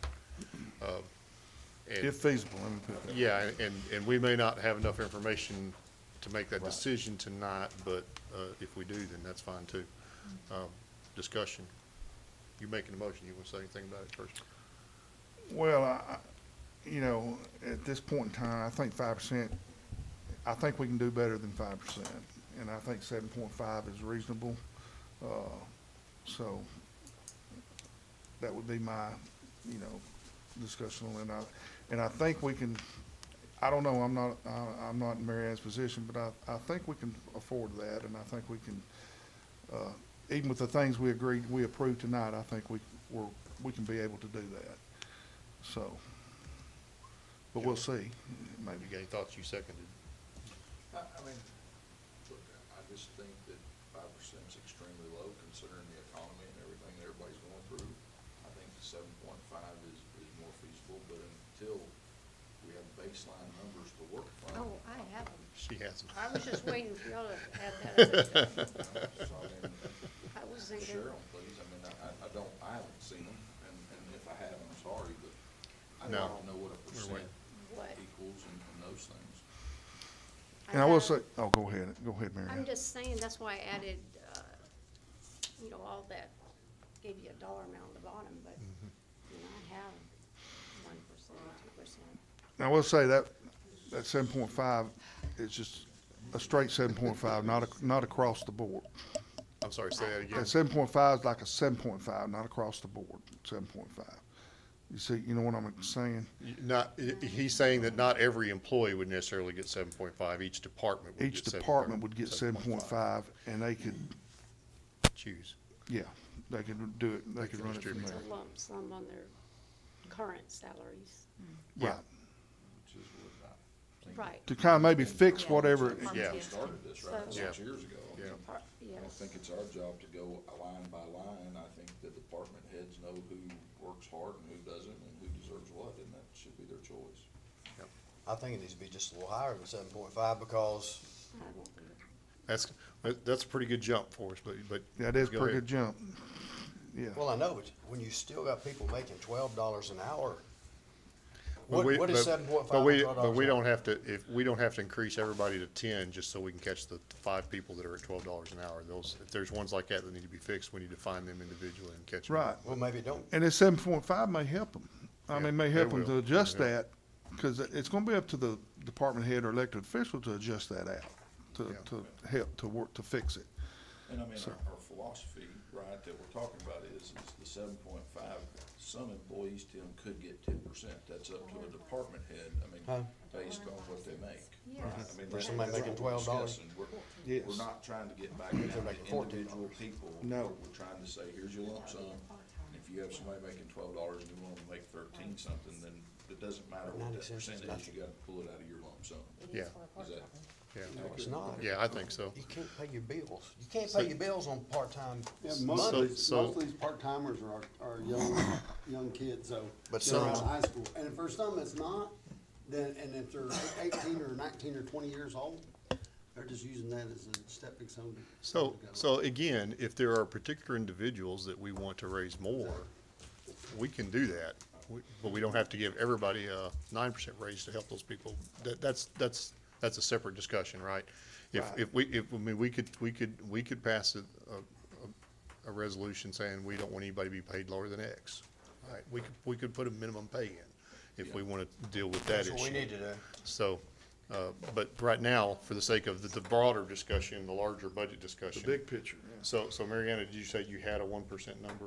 And- If feasible, let me put it that way. Yeah, and we may not have enough information to make that decision tonight, but, if we do, then that's fine too. Discussion. You making a motion, you want to say anything about it first? Well, you know, at this point in time, I think 5%, I think we can do better than 5%. And I think 7.5 is reasonable. So that would be my, you know, discussion on it. And I think we can, I don't know, I'm not in Mary Ann's position, but I think we can afford that. And I think we can, even with the things we approved tonight, I think we can be able to do that. So, but we'll see, Maybe you got any thoughts? You seconded. I mean, look, I just think that 5% is extremely low considering the economy and everything that everybody's going through. I think 7.5 is more feasible, but until we have baseline numbers to work from. Oh, I have them. She has them. I was just waiting for y'all to add that. So, I mean, I was thinking, share them, please. I mean, I haven't seen them, and if I have, I'm sorry, but I No. don't know what a We're percent waiting. what? equals and those things. and I will have- say, oh, go ahead, Mary Ann. I'm just saying, that's why I added, all that, gave you a dollar amount on the bottom, but, I have 1%, 2%. Now, I will say that 7.5 is just a straight 7.5, not across the board. I'm sorry, say that again. That 7.5 is like a 7.5, not across the board, 7.5. You see, you know what I'm saying? He's saying that not every employee would necessarily get 7.5. Each department would Each get department would get 7.5, and they could, Choose. yeah, they could do it, they could run it from It's there. a lump sum on their current salaries. Yeah. Right. Which is what I think. Right. To kind of maybe fix whatever, Yeah. We started this, right, So- 6 years ago. I Yeah. mean, Part- I don't Yes. think it's our job to go line by line. I think the department heads know who works hard and who doesn't, and who deserves what, and that should be their choice. I think it needs to be just a little higher than 7.5 because I won't do it. That's a pretty good jump for us, but. that is a go pretty ahead. good jump. Yeah. Well, I know, but when you still got people making $12 an hour, But we- what is but- 7.5 But on we, $12 but we an hour? don't have to, we don't have to increase everybody to 10 just so we can catch the 5 people that are at $12 an hour. If there's ones like that that need to be fixed, we need to find them individually and catch them. Right. Well, maybe it don't. And this 7.5 may help them. I Yeah, mean, may it help them will. to adjust Yeah. that, because it's gonna be up to the department head or elected official to adjust that out, Yeah. to help, to work, to fix it. And I mean, our philosophy, right, that we're talking about is the 7.5. Some employees, Tim, could get 10%. That's up to a department head, Huh? based on what they make. Yes. I mean, There's somebody that's making what we're $12. discussing. We're Yes. not trying to get back down to making $14. individual people. No. We're trying to say, here's your lump sum. And if you have somebody making $12 and you want them to make 13 something, then it doesn't matter what 90 that cents is percentage is, nothing. you gotta pull it out of your lump sum. Yeah. Is that, Yeah. No, it's not. Yeah, I think so. You can't pay your bills. You can't pay your bills on part-time Yeah, most money. of these, So- most of these part-timers are young kids, so. But they're out of some- high school, and if for some it's not, then, and if they're 18 or 19 or 20 years old, they're just using that as a stepping stone. So again, if there are particular individuals that we want to raise more, we can do that. But we don't have to give everybody a 9% raise to help those people. That's a separate discussion, right? I mean, we could pass a resolution saying we don't want anybody to be paid lower than X. Right? We could put a minimum pay in if we want to deal with that That's issue. what we need to do. So, but right now, for the sake of the broader discussion, the larger budget The discussion. big picture, yeah. So Mariana, did you say you had a 1% number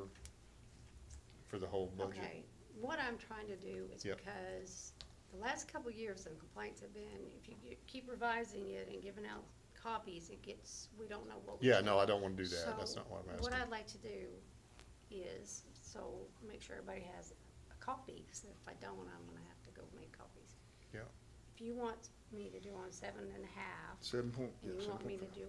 for the whole budget? Okay, what I'm trying to do is Yep. because the last couple of years, the complaints have been, if you keep revising it and giving out copies, it gets, we don't know what. we Yeah, do. no, I don't want to do that. That's So, not what I'm What asking. I'd like to do is, so make sure everybody has a copy, because if I don't, I'm gonna have to go make copies. Yeah. If you want me to do on 7.5, 7 point, yeah, and you want me to 7.5. do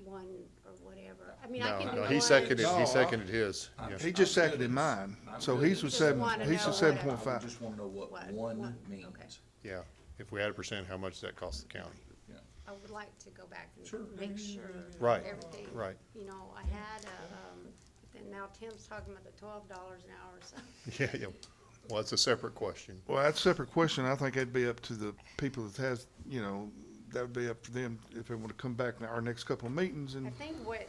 one or whatever, I mean, I can do No, one. he seconded No, his. Yeah. He just seconded mine, so he's with Just 7, wanna he's know with what- 7.5. I just wanna know what What? one One, means. okay. Yeah, if we had a percent, how much does that cost the county? Yeah. I would like to go back Sure. and make sure Right, everything. right. You know, I had, but then now Tim's talking about the $12 an hour, so. Yeah, yeah. Well, it's a separate question. Well, that's a separate question. I think that'd be up to the people that has, that would be up to them if they want to come back in our next couple of meetings I and, think when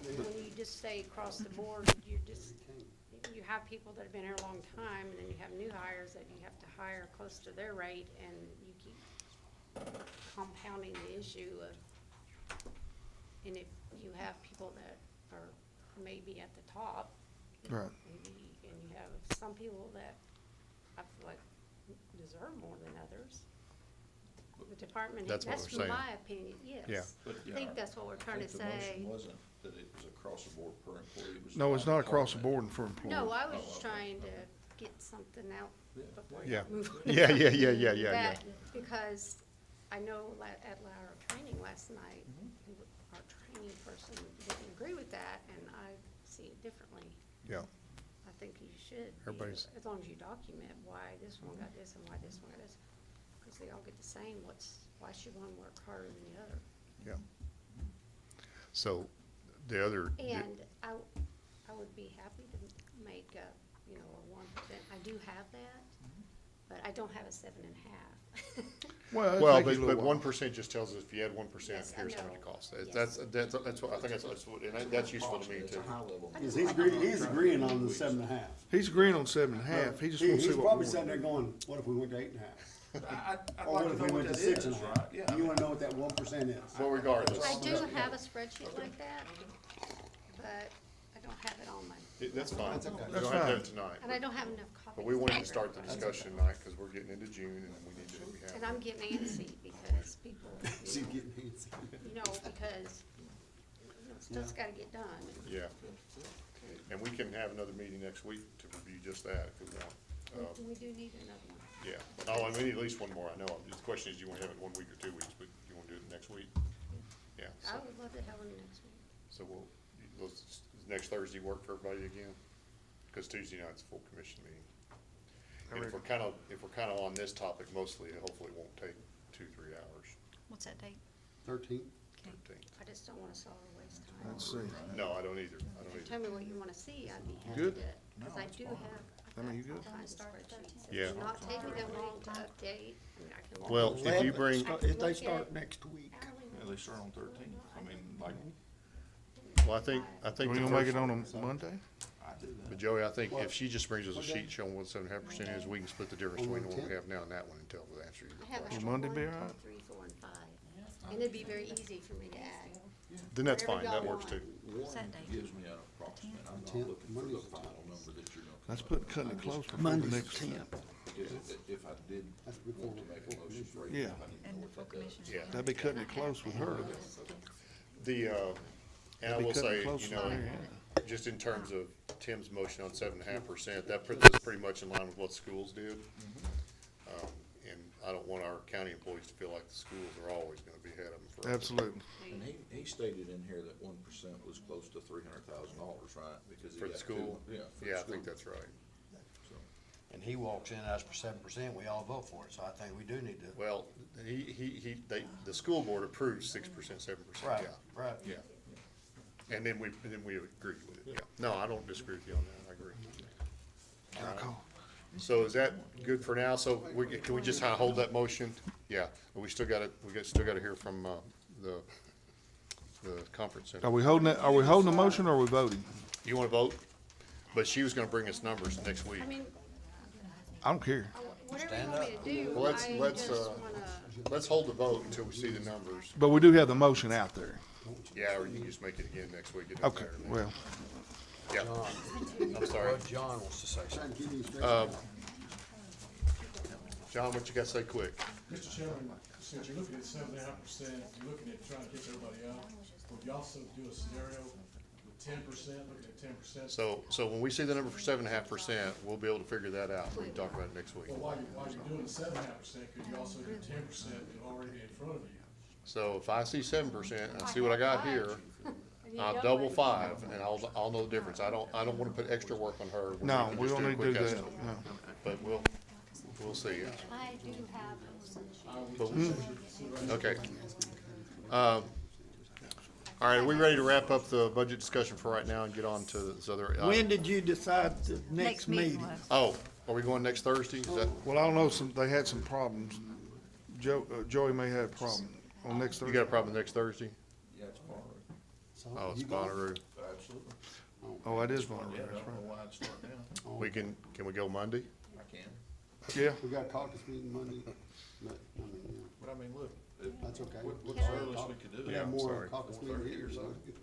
you just say across the board, you have people that have been here a long time, and then you have new hires that you have to hire close to their rate, and you keep compounding the issue of, and if you have people that are maybe at the top, right. maybe, and you have some people that I feel like deserve more than others. The department, That's what that's we're saying. my opinion, yes. Yeah. But, I think that's what we're trying to The say. motion wasn't that it was across the board per employee. It was No, it's by not across the department. board for employees. No, I was Oh, just okay. trying to get something out before you Yeah. move on. Yeah. That, because I know at our training last night, our training person didn't agree with that, and I see it differently. Yeah. I think you should, Everybody's- as long as you document why this one got this and why this one got this, because they all get the same, why should one work harder than the other? Yeah. So, the other. And I would be happy to make a 1%, I do have that, but I don't have a 7.5. Well, it'd Well, take you a but little while. 1% just tells us if you add 1%, Yes, I here's how much it know. costs. Yes. That's what, I think that's what, and that's useful to me It's too. a high level. Because he's agreeing on the 7.5. He's agreeing on 7.5. He just wants to He's see what probably we sitting there want. going, what if we went to 8.5? I'd Or like what to if know we what went to that 6.5? is, right? Yeah, I You mean, wanna know what that 1% is? Well, regardless. I do have a spreadsheet like that, but I don't have it on my, That's fine. That's okay. We That's don't have to fine. do it tonight. and I don't have enough copies. But we wanted to of start the everybody. discussion tonight, because we're getting into June, and we need to, And I'm getting antsy because people, She's getting antsy. because, stuff's gotta get done. yeah. And we can have another meeting next week to review just that if we want. We do need another one. Yeah. Oh, and we need at least one more, I know. The question is, do you want to have it 1 week or 2 weeks, but you want to do it next week? Yeah. I would love to have one next week. So next Thursday work for everybody again? Because Tuesday night's a full commission meeting. And if we're kind of on this topic mostly, hopefully it won't take 2-3 hours. What's that date? 13? Okay. 13th. I just don't wanna waste time. Let's see. No, I don't either. Tell me what you wanna see, I'd be happy Good? to, cause I do have. I mean, you good? all kinds of spreadsheets. Yeah. It's not taking that long to update. I mean, I can walk Well, through if it. you bring, If they start next week. Yeah, they start on 13th. I mean, like, well, I think We the gonna make first, it on a Monday? I do that. but Joey, I think if she just brings us a sheet showing what 7.5% is, we can split the difference between the one we have now and that one until we answer your I have question. actual Monday 1, be 2, all right? 3, 4, and 5. And it'd be very easy for me to add. Then that's Whatever fine, that y'all works too. want. What's that date? Gives me an approximate. I'm not Tenth. looking for the Monday's the final 10th. number that you're gonna. That's come up with. cutting it I'm close just- before the Monday's next. the 10th. If I did That's before want to make a full motion for it, Yeah. I need to And know the what full that does. commission. Yeah. That'd be cutting it close with her. The, and I That'd be will cutting it say, close you with know, her, just in terms of Tim's motion on 7.5%, that puts us pretty much in line with what schools did. And I don't want our county employees to feel like the schools are always gonna be ahead of them yeah. forever. Absolutely. And he stated in here that 1% was close to $300,000, right? Because he For the got school? two- Yeah. for the Yeah, I school. think that's right. So, And he walks in, asks for 7%, we all vote for it, so I think we do need to. Well, the school board approved 6%, 7%, Right, yeah. right. Yeah. And then we agreed with it, yeah. No, I don't disagree with you on that, I agree. Can I call? So is that good for now? So can we just kind of hold that motion? Yeah, but we still gotta hear from, the conference center. Are we holding it, are we holding the motion or are we voting? You wanna vote? But she was gonna bring us numbers next week. I mean, I don't care. whatever you Stand want me to do, Well, let's- I let's, just uh, wanna, Let's hold the vote until we see the numbers. But we do have the motion out there. Yeah, or you can just make it again next week. It doesn't Okay, matter to me. well, Yeah, John, I'm sorry. well, John wants to say Trying something. to keep you straight. John, what you gotta say quick? Mr. Chairman, since you're looking at 7.5%, you're looking at trying to catch everybody up, would you also do a scenario with 10%, looking at 10%? So when we see the number for 7.5%, we'll be able to figure that out. We can talk about it next week. Well, while you're doing the 7.5%, could you also do 10% and already be in front of you? So if I see 7% and I see what I got here, I'll double 5 and I'll know the difference. I don't wanna put extra work on her. when no, can we just don't a need to quick do that, estimate. no. But we'll see. I do have those. But, okay. All right, are we ready to wrap up the budget discussion for right now and get on to this other? When did you decide the next Next meeting meeting? was. Oh, Are we going next Thursday? Is that, Well, I don't know, they had some problems. Joey may have a problem on next you Thursday. got a problem next Thursday? Yeah, it's Monterey. So, Oh, it's you going? Bonnaroo. Absolutely. Oh, that is Monterey, Yeah, I that's don't know right. why I'd start now. We can we go Monday? I can. Yeah, We got a caucus meeting Monday, but, I mean, yeah, But I mean, look, that's okay. what's the earliest we could do We it? have more sorry. caucus meeting 4:30 or here, so. something?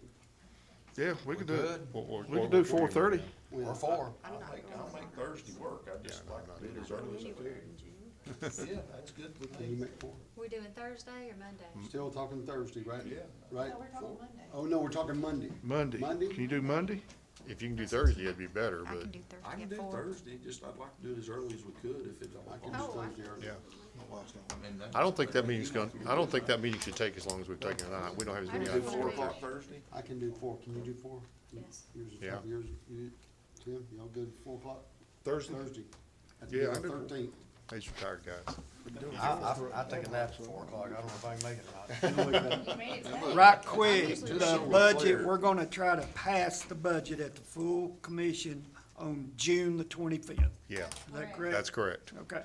yeah, we could do it. Or- We or- could do or- 4:30. Yeah. Or 4. I'll make Thursday work. I'd just Yeah, like no, to do it as early as I could. Yeah, that's good with Can you me. make 4? We doing Thursday or Monday? Still talking Thursday, right? Yeah. Right? No, we're talking Monday. Oh, no, we're talking Monday. Monday. Monday? Can you do Monday? If you can do Thursday, it'd be better, I but, can do I Thursday can at do 4. Thursday, just I'd like to do it as early as we could if it don't. I can do Thursday early. yeah. I mean, I don't think that meeting's I don't think that meeting should take as long as we've taken tonight. We don't have as many do items. 4 to go o'clock through. Thursday? I can do 4. Can you do 4? Yes. Yours is Yeah. top, yours, you, Tim, y'all good 4 o'clock? Thursday? Thursday. That's Yeah, I the can do 13th. These retired guys. I take a nap at 4 o'clock. I don't know if I can make it or not. Right quick, Just so the we're budget, clear. we're gonna try to pass the budget at the full commission on June the 25th. Yeah, Is that correct? that's correct. Okay.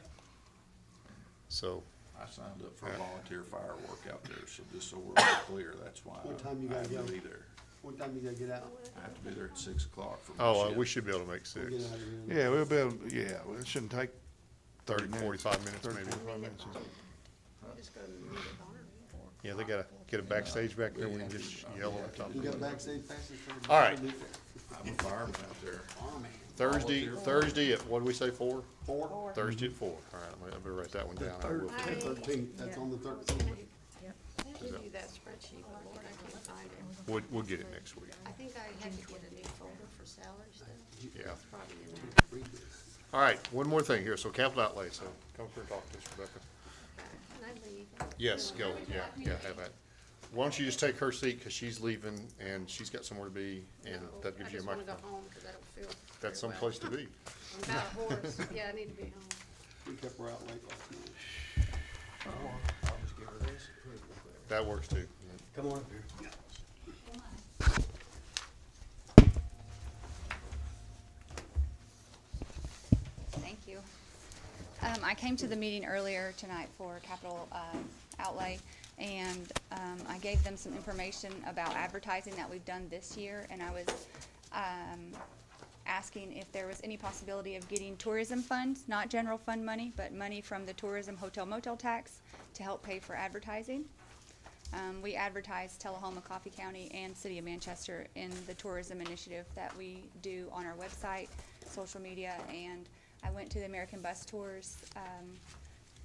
So, I signed up for a volunteer firework out there, so just so we're all clear, that's why What time you I gotta have to go? be there. What time you gotta get out? I have to be there at 6 o'clock for my oh, shift. we should be able to make We'll 6, get out of here. Yeah, we'll be able, yeah, well, it shouldn't take 30, minutes. 45 minutes 30, maybe. 45 minutes. Yeah, they gotta get a backstage back there, we can just yell on the top. You got backstage passes for? All right. I'm a fireman out there. Oh, man. Thursday at, what did we say, 4? 4? Thursday at 4. All right, I better write that one The down. I will. 13th, that's on the 13th. I gave you that spreadsheet, but Lord, I can't find it. We'll get it next week. I think I had to get a new folder for salary stuff. Yeah. It's probably in there. Read this. All right, one more thing here. So capital outlay, so come up here and talk to us, Rebecca. Can I leave? Yes, go, yeah, have that. Why don't you just take her seat, because she's leaving, and she's got somewhere to be, and that gives you a I just wanna microphone. go home, cause I don't feel That's very well. someplace to be. I'm about a horse. Yeah, I need to be home. We kept her out late last night. I'll just give her this. and put it up there. That works too. Come on up here. Thank you. I came to the meeting earlier tonight for capital outlay, and I gave them some information about advertising that we've done this year, and I was asking if there was any possibility of getting tourism funds, not general fund money, but money from the tourism hotel motel tax to help pay for advertising. We advertise Tullahoma, Coffee County, and City of Manchester in the tourism initiative that we do on our website, social media, and I went to the American Bus Tours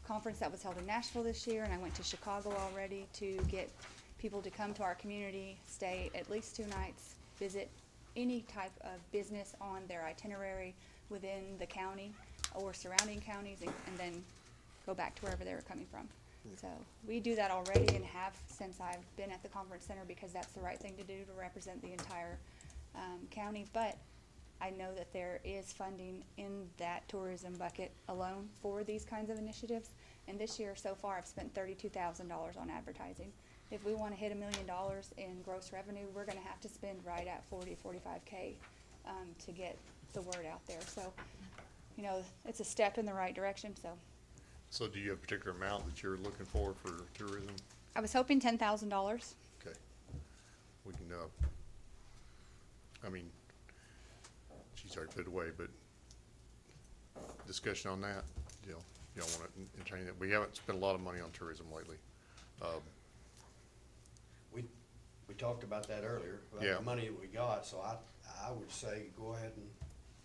conference that was held in Nashville this year, and I went to Chicago already to get people to come to our community, stay at least 2 nights, visit any type of business on their itinerary within the county or surrounding counties, and then go back to wherever they were coming from. So we do that already and have since I've been at the conference center, because that's the right thing to do to represent the entire county. But I know that there is funding in that tourism bucket alone for these kinds of initiatives. And this year so far, I've spent $32,000 on advertising. If we want to hit $1 million in gross revenue, we're going to have to spend right at 45K to get the word out there. So, you know, it's a step in the right direction. So do you have a particular amount that you're looking for tourism? I was hoping $10,000. Okay. We can, I mean, she's already put it away, but discussion on that, y'all wanna entertain that? We haven't spent a lot of money on tourism lately. We talked about that earlier, about Yeah. the money that we got, so I would say go ahead and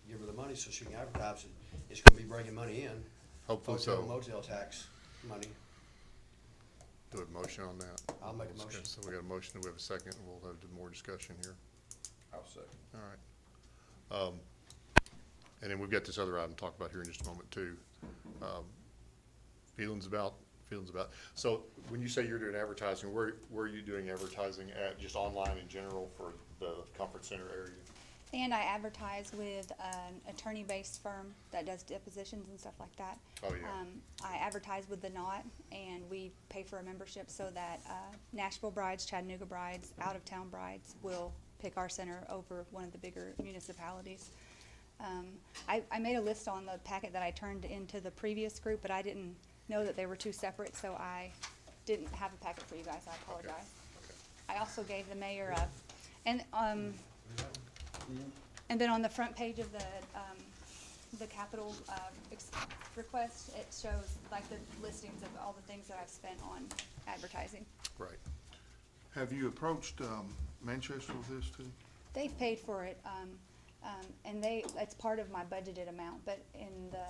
give her the money so she can advertise it. It's gonna be bringing money in. Hopefully Hotel so. motel tax money. Do we have a motion on that? I'll make a motion. So we got a motion, do we have a second? We'll have more discussion here. I'll second. All right. And then we've got this other item to talk about here in just a moment too. Feelings about, so when you say you're doing advertising, where are you doing advertising at, just online in general for the conference center area? And I advertise with an attorney-based firm that does depositions and stuff like that. Oh, yeah. I advertise with the Knot, and we pay for a membership so that Nashville brides, Chattanooga brides, out-of-town brides will pick our center over one of the bigger municipalities. I made a list on the packet that I turned into the previous group, but I didn't know that they were two separate, so I didn't have a packet for you guys. I apologize. I also gave the mayor and then on the front page of the capital request, it shows like the listings of all the things that I've spent on advertising. Right. Have you approached, Manchester with this too? They've paid for it, and it's part of my budgeted amount, but in the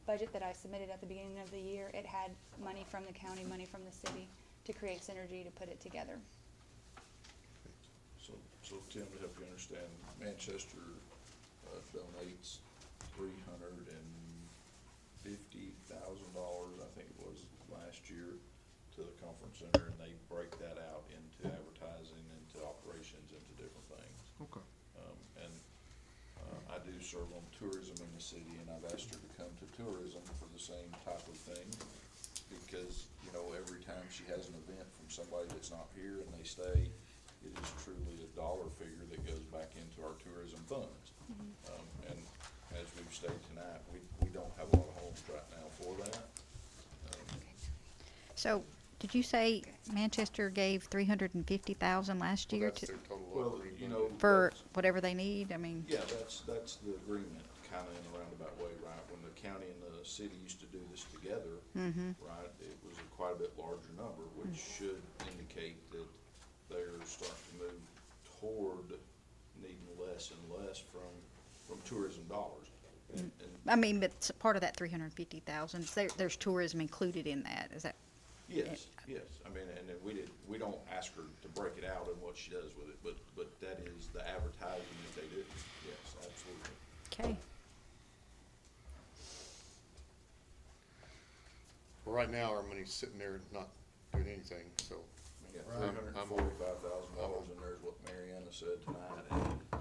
budget that I submitted at the beginning of the year, it had money from the county, money from the city to create synergy to put it together. So Tim, to help you understand, Manchester donates $350,000, I think it was, last year to the conference center, and they break that out into advertising, into operations, into different things. Okay. I do serve on tourism in the city, and I've asked her to come to tourism for the same type of thing, because, you know, every time she has an event from somebody that's not here and they stay, it is truly a dollar figure that goes back into our tourism funds. And as we've stated tonight, we don't have a lot of homes right now for that. So, did you say Manchester gave 350,000 last year That's to, their total. Well, operating you budget. know. for that's- whatever they need? I mean, Yeah, that's the agreement, kinda in a roundabout way, right? When the county and the city used to do this together, right, it was a quite a bit larger number, which should indicate that they're starting to move toward needing less and less from tourism dollars. And I mean, but part of that 350,000, there's tourism included in that, is that? yes, I mean, and then we don't ask her to break it out and what she does with it, but that is the advertising that they do, yes, absolutely. Okay. Well, right now, our money's sitting there not doing anything, so. We got I'm- $345,000 in there is what Mariana said tonight, and I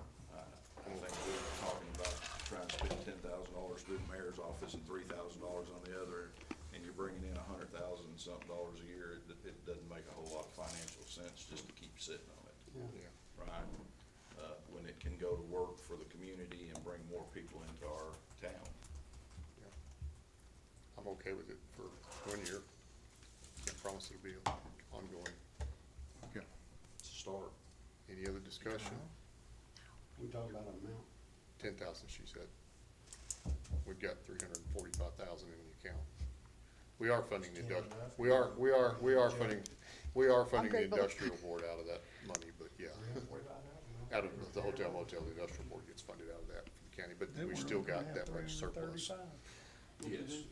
think we were talking about trying to spend $10,000 through the mayor's office and $3,000 on the other, and you're bringing in $100,000 something dollars a year. It doesn't make a whole lot of financial sense just to keep sitting on it, Yeah. right? When it can go to work for the community and bring more people into our town. I'm okay with it for 1 year. I promise it'll be ongoing. Okay. It's a start. Any other discussion? We talking about an amount. 10,000, she said. We've got 345,000 in the account. We are funding the industrial, we are funding the grateful. industrial board out of that money, but yeah. Out of the hotel motel, the industrial board gets funded out of that for the county, but we still got that much surplus. Yes.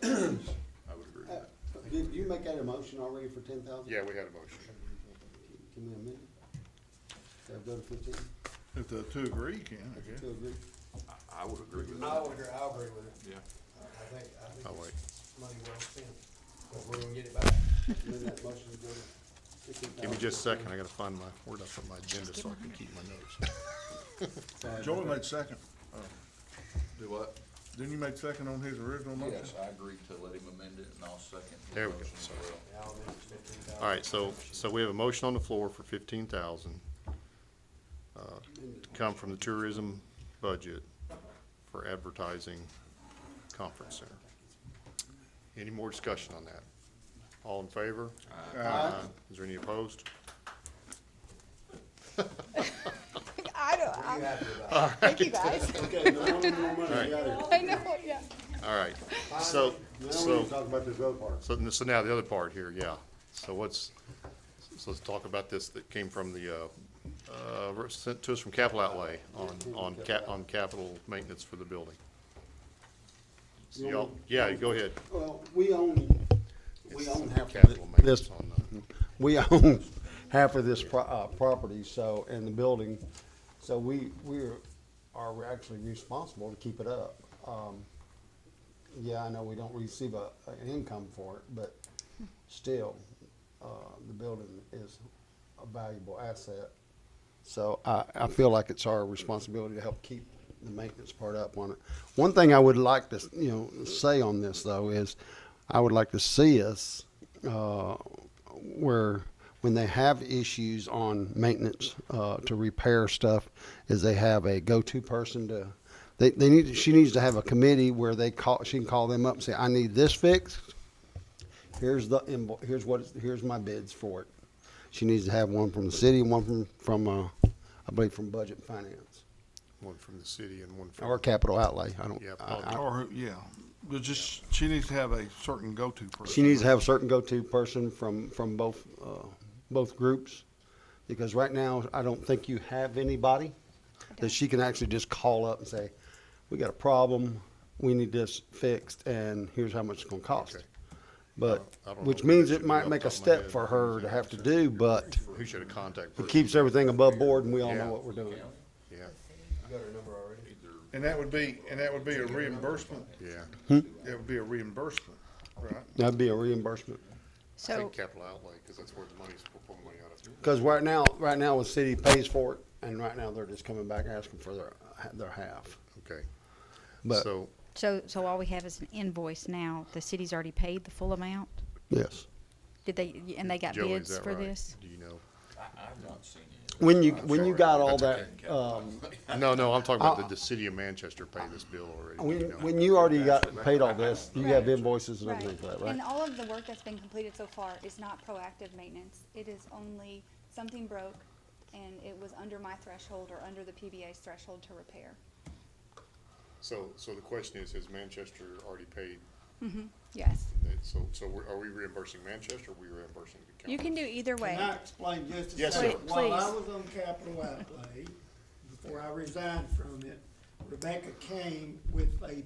I would agree with that. Did you make that a motion already for 10,000? Yeah, we had a motion. Can we amend it? Go to 15, If the two agree, you can, I guess. to agree? I would agree with that. I agree with it. Yeah. I think I'll wait. it's money well spent, but we're gonna get it back. Amend that motion to go to 15,000. Give me just a second, I gotta find where'd I put my agenda so I can keep my notes. Joey made second. Do what? Didn't you make second on his original motion? Yes, I agreed to let him amend it, and I'll second his There we go, motion as sorry. well. Yeah, I'll amend it to 15,000. All right, so we have a motion on the floor for 15,000. Come from the tourism budget for advertising conference center. Any more discussion on that? All in favor? Aye. Is there any opposed? I don't, What are you happy about? thank you guys. Okay, no more money, Right. got it. I know, yeah. All right, Now so, we so. can talk about this other part. So now the other part here, yeah. So let's talk about this that came from the, sent to us from capital outlay on capital maintenance for the building. So y'all, yeah, go ahead. Well, we own half Capital of this, maintenance on the, we own half of this property, so, and the building, so we are actually responsible to keep it up. Yeah, I know we don't receive an income for it, but still, the building is a valuable asset. So I feel like it's our responsibility to help keep the maintenance part up on it. One thing I would like to, say on this though is, I would like to see us, where, when they have issues on maintenance, to repair stuff, is they have a go-to person to she needs to have a committee where she can call them up and say, I need this fixed. Here's here's my bids for it. She needs to have one from the city, one from I believe from Budget and Finance, One from the city and one from. or Capital Outlay. I don't. Yeah, Or, yeah, but just, she needs to have a certain go-to person. She needs to have a certain go-to person from both groups, because right now, I don't think you have anybody that she can actually just call up and say, we got a problem, we need this fixed, and here's how much it's gonna cost. Okay. But, I don't know which who means that it should be might off make the a top of my step head. for her to have to do, but Who should have contacted? it keeps everything above board, and we all Yeah. know what we're doing. Yeah, You got her number already? And that would be a reimbursement, yeah. that would be a reimbursement, right? That'd be a reimbursement. I So, think capital outlay, because that's where the money's pulling money out of. Because right now, the city pays for it, and right now, they're just coming back asking for their half. Okay. But, So, all we have is an invoice now. The city's already paid the full amount? yes. Did they, and they got Joey, is bids that for right? this? Do you know? I've not seen it. When you got all That's that, okay. No, I'm talking about the city of Manchester paid this bill already. Do you know? when you already paid all this, you have invoices and Right. everything for that, And right? all of the work that's been completed so far is not proactive maintenance. It is only something broke and it was under my threshold or under the PBA's threshold to repair. So the question is, has Manchester already paid? Yes. Are we reimbursing Manchester or are we reimbursing the county? You can do either way. Can I explain just a Yes, second? sir. While I Please. was on capital outlay, before I resigned from it, Rebecca came with a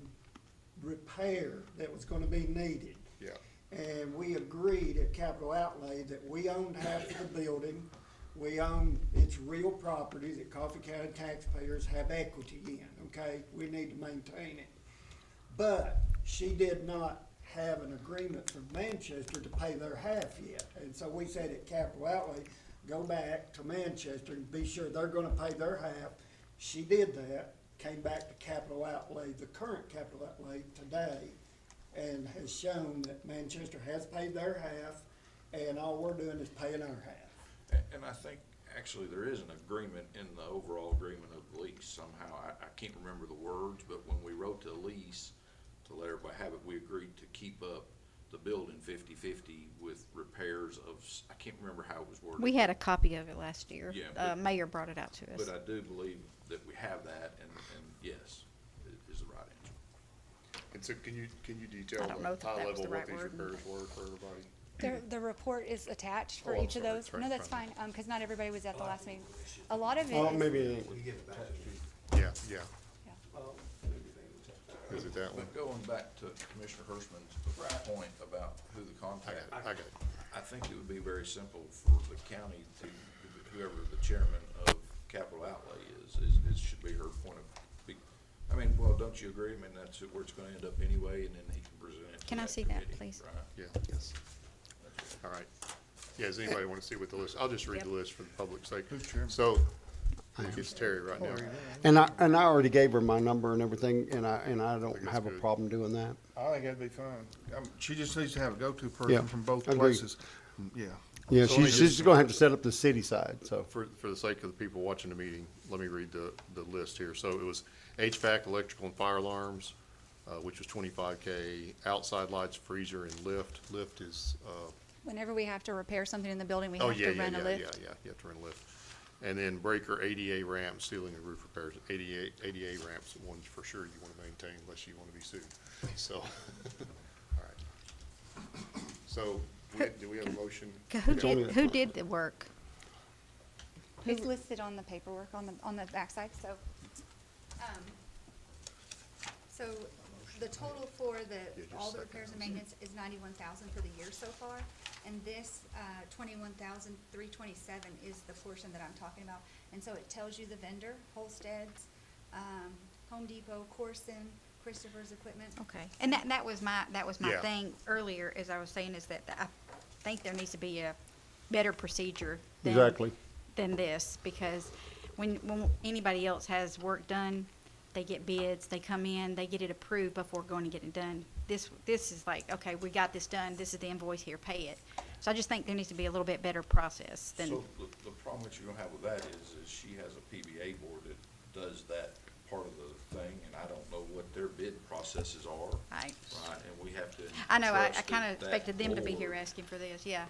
repair that was gonna be needed. Yeah, And we agreed at capital outlay that we owned half of the building. We own, it's real property that Coffee County taxpayers have equity in, okay? We need to maintain it. But she did not have an agreement from Manchester to pay their half yet. And so we said at capital outlay, go back to Manchester and be sure they're gonna pay their half. She did that, came back to capital outlay, the current capital outlay today, and has shown that Manchester has paid their half, and all we're doing is paying our half. And I think actually there is an agreement in the overall agreement of the lease somehow. I can't remember the words, but when we wrote the lease to let everybody have it, we agreed to keep up the building 50/50 with repairs of, I can't remember how it was worded. We had a copy of it last year. Yeah, but- Mayor brought it out to us. But I do believe that we have that and yes, is the right answer. and so can you detail I don't know if high that was level the what right these word. repairs were for everybody? The report is attached for Oh, I'm each of sorry, those. it's right No, in that's front fine, cause not everybody was at the last meeting. A lot of it Oh, is. maybe it ain't. Yeah, Yeah. is it that one? But going back to Commissioner Hirschman's point about who the I contact. got it. I think it would be very simple for the county to, whoever the chairman of capital outlay is, it should be her point of, I mean, well, don't you agree? I mean, that's where it's gonna end up anyway, and then he can present it to Can I that see that, committee, please? right? Yeah, yes. All right. Yeah, does anybody want to see what the list, I'll just read the list for the public's sake. So, I think it's Terry right now. And I already gave her my number and everything, and I don't that's have a good. problem doing that. I think that'd be fine. She just needs to have a go-to Yeah, person from both agreed. places. Yeah. Yeah, So let me she's just- just gonna have to set up the city side, so. For the sake of the people watching the meeting, let me read the list here. So it was HVAC, electrical and fire alarms, which was 25K, outside lights, freezer and lift. Lift is, Whenever we have to repair something in the building, we oh, have yeah, to yeah, run a yeah, lift. yeah, you have to run a lift. And then breaker, ADA ramps, ceiling and roof repairs. ADA ramps, ones for sure you want to maintain unless you want to be sued. So, all right. So, do we have a motion? Who did the work? It's listed on the paperwork on the backside, so. So the total for all the repairs and maintenance is 91,000 for the year so far. And this, 21,327 is the portion that I'm talking about. And so it tells you the vendor, Holstead's, Home Depot, Corson, Christopher's Equipment. Okay, and that was my Yeah. thing earlier, as I was saying, is that I think there needs to be a better procedure than. Exactly. Than this, because when anybody else has work done, they get bids, they come in, they get it approved before going to get it done. This is like, okay, we got this done, this is the invoice, here, pay it. So I just think there needs to be a little bit better process than. So the problem that you're gonna have with that is she has a PBA board that does that part of the thing, and I don't know what their bid processes are, Right. right? And we have to I know, I trust kinda that expected them to be here board, asking for this, yeah.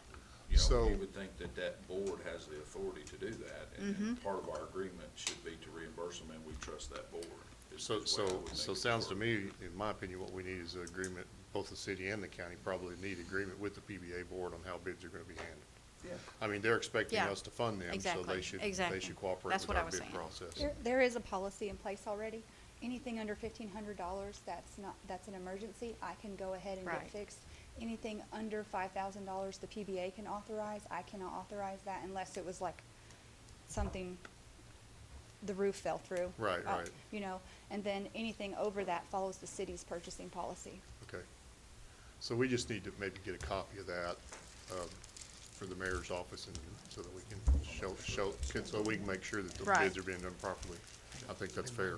You know, So- we would think that that board has the authority to do that, and Mm-hmm. part of our agreement should be to reimburse them, and we trust that board. is- So, is the way I so, would think so it sounds to work. me, in my opinion, what we need is an agreement, both the city and the county probably need agreement with the PBA board on how bids are gonna be handled. Yeah. I mean, they're expecting Yeah, us to fund them, so exactly, they exactly. should cooperate That's with what I our was bid saying. process. There is a policy in place already. Anything under $1,500, that's an emergency, I can go ahead and get Right. fixed. Anything under $5,000, the PBA can authorize. I cannot authorize that unless it was like something, the roof fell through. Right, right. You know, and then anything over that follows the city's purchasing policy. Okay. So we just need to maybe get a copy of that, for the mayor's office and so that we can so we can make sure that the Right. bids are being done properly. I think that's fair.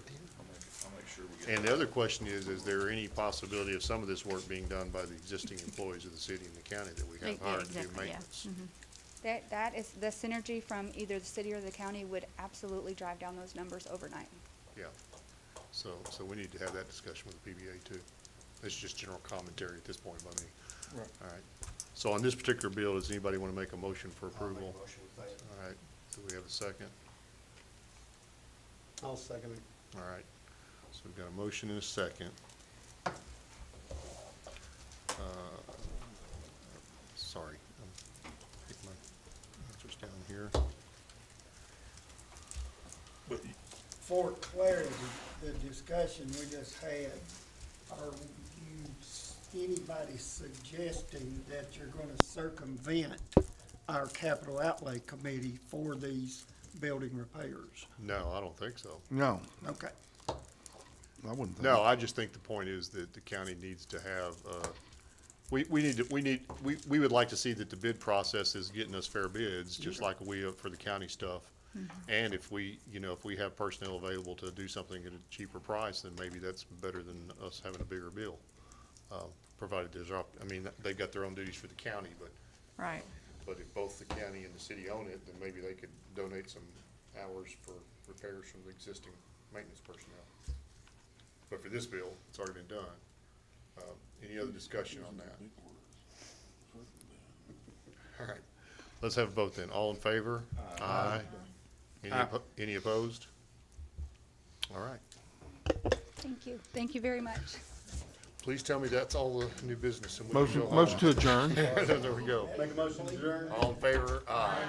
I'll make sure we get. And the other question is there any possibility of some of this work being done by the existing employees of the city and the county that we have Yeah, hired to do exactly, yeah. maintenance? That is, the synergy from either the city or the county would absolutely drive down those numbers overnight. Yeah. So we need to have that discussion with the PBA too. It's just general commentary at this point by me. Right. All right. So on this particular bill, does anybody want to make a motion for I'll make approval? a motion with that. All right. Do we have a second? I'll second it. All right. So we've got a motion and a second. Sorry. Take my answers down here. For clarity, the discussion we just had, are anybody suggesting that you're gonna circumvent our capital outlay committee for these building repairs? No, I don't think so. No, Okay. I wouldn't think. No, I just think the point is that the county needs to have, we would like to see that the bid process is getting us fair bids, just like we for the county stuff. And if we have personnel available to do something at a cheaper price, then maybe that's better than us having a bigger bill. Provided there's, they've got their own duties for the county, Right. but if both the county and the city own it, then maybe they could donate some hours for repairs from the existing maintenance personnel. But for this bill, it's already been done. Any other discussion on that? All right, let's have a vote then. All in favor? Aye. Any opposed? All right. Thank you. Thank you very much. Please tell me that's all the new business. And we can Motion, go home. motion to adjourn. There we go. Make a motion to adjourn? All in favor? Aye.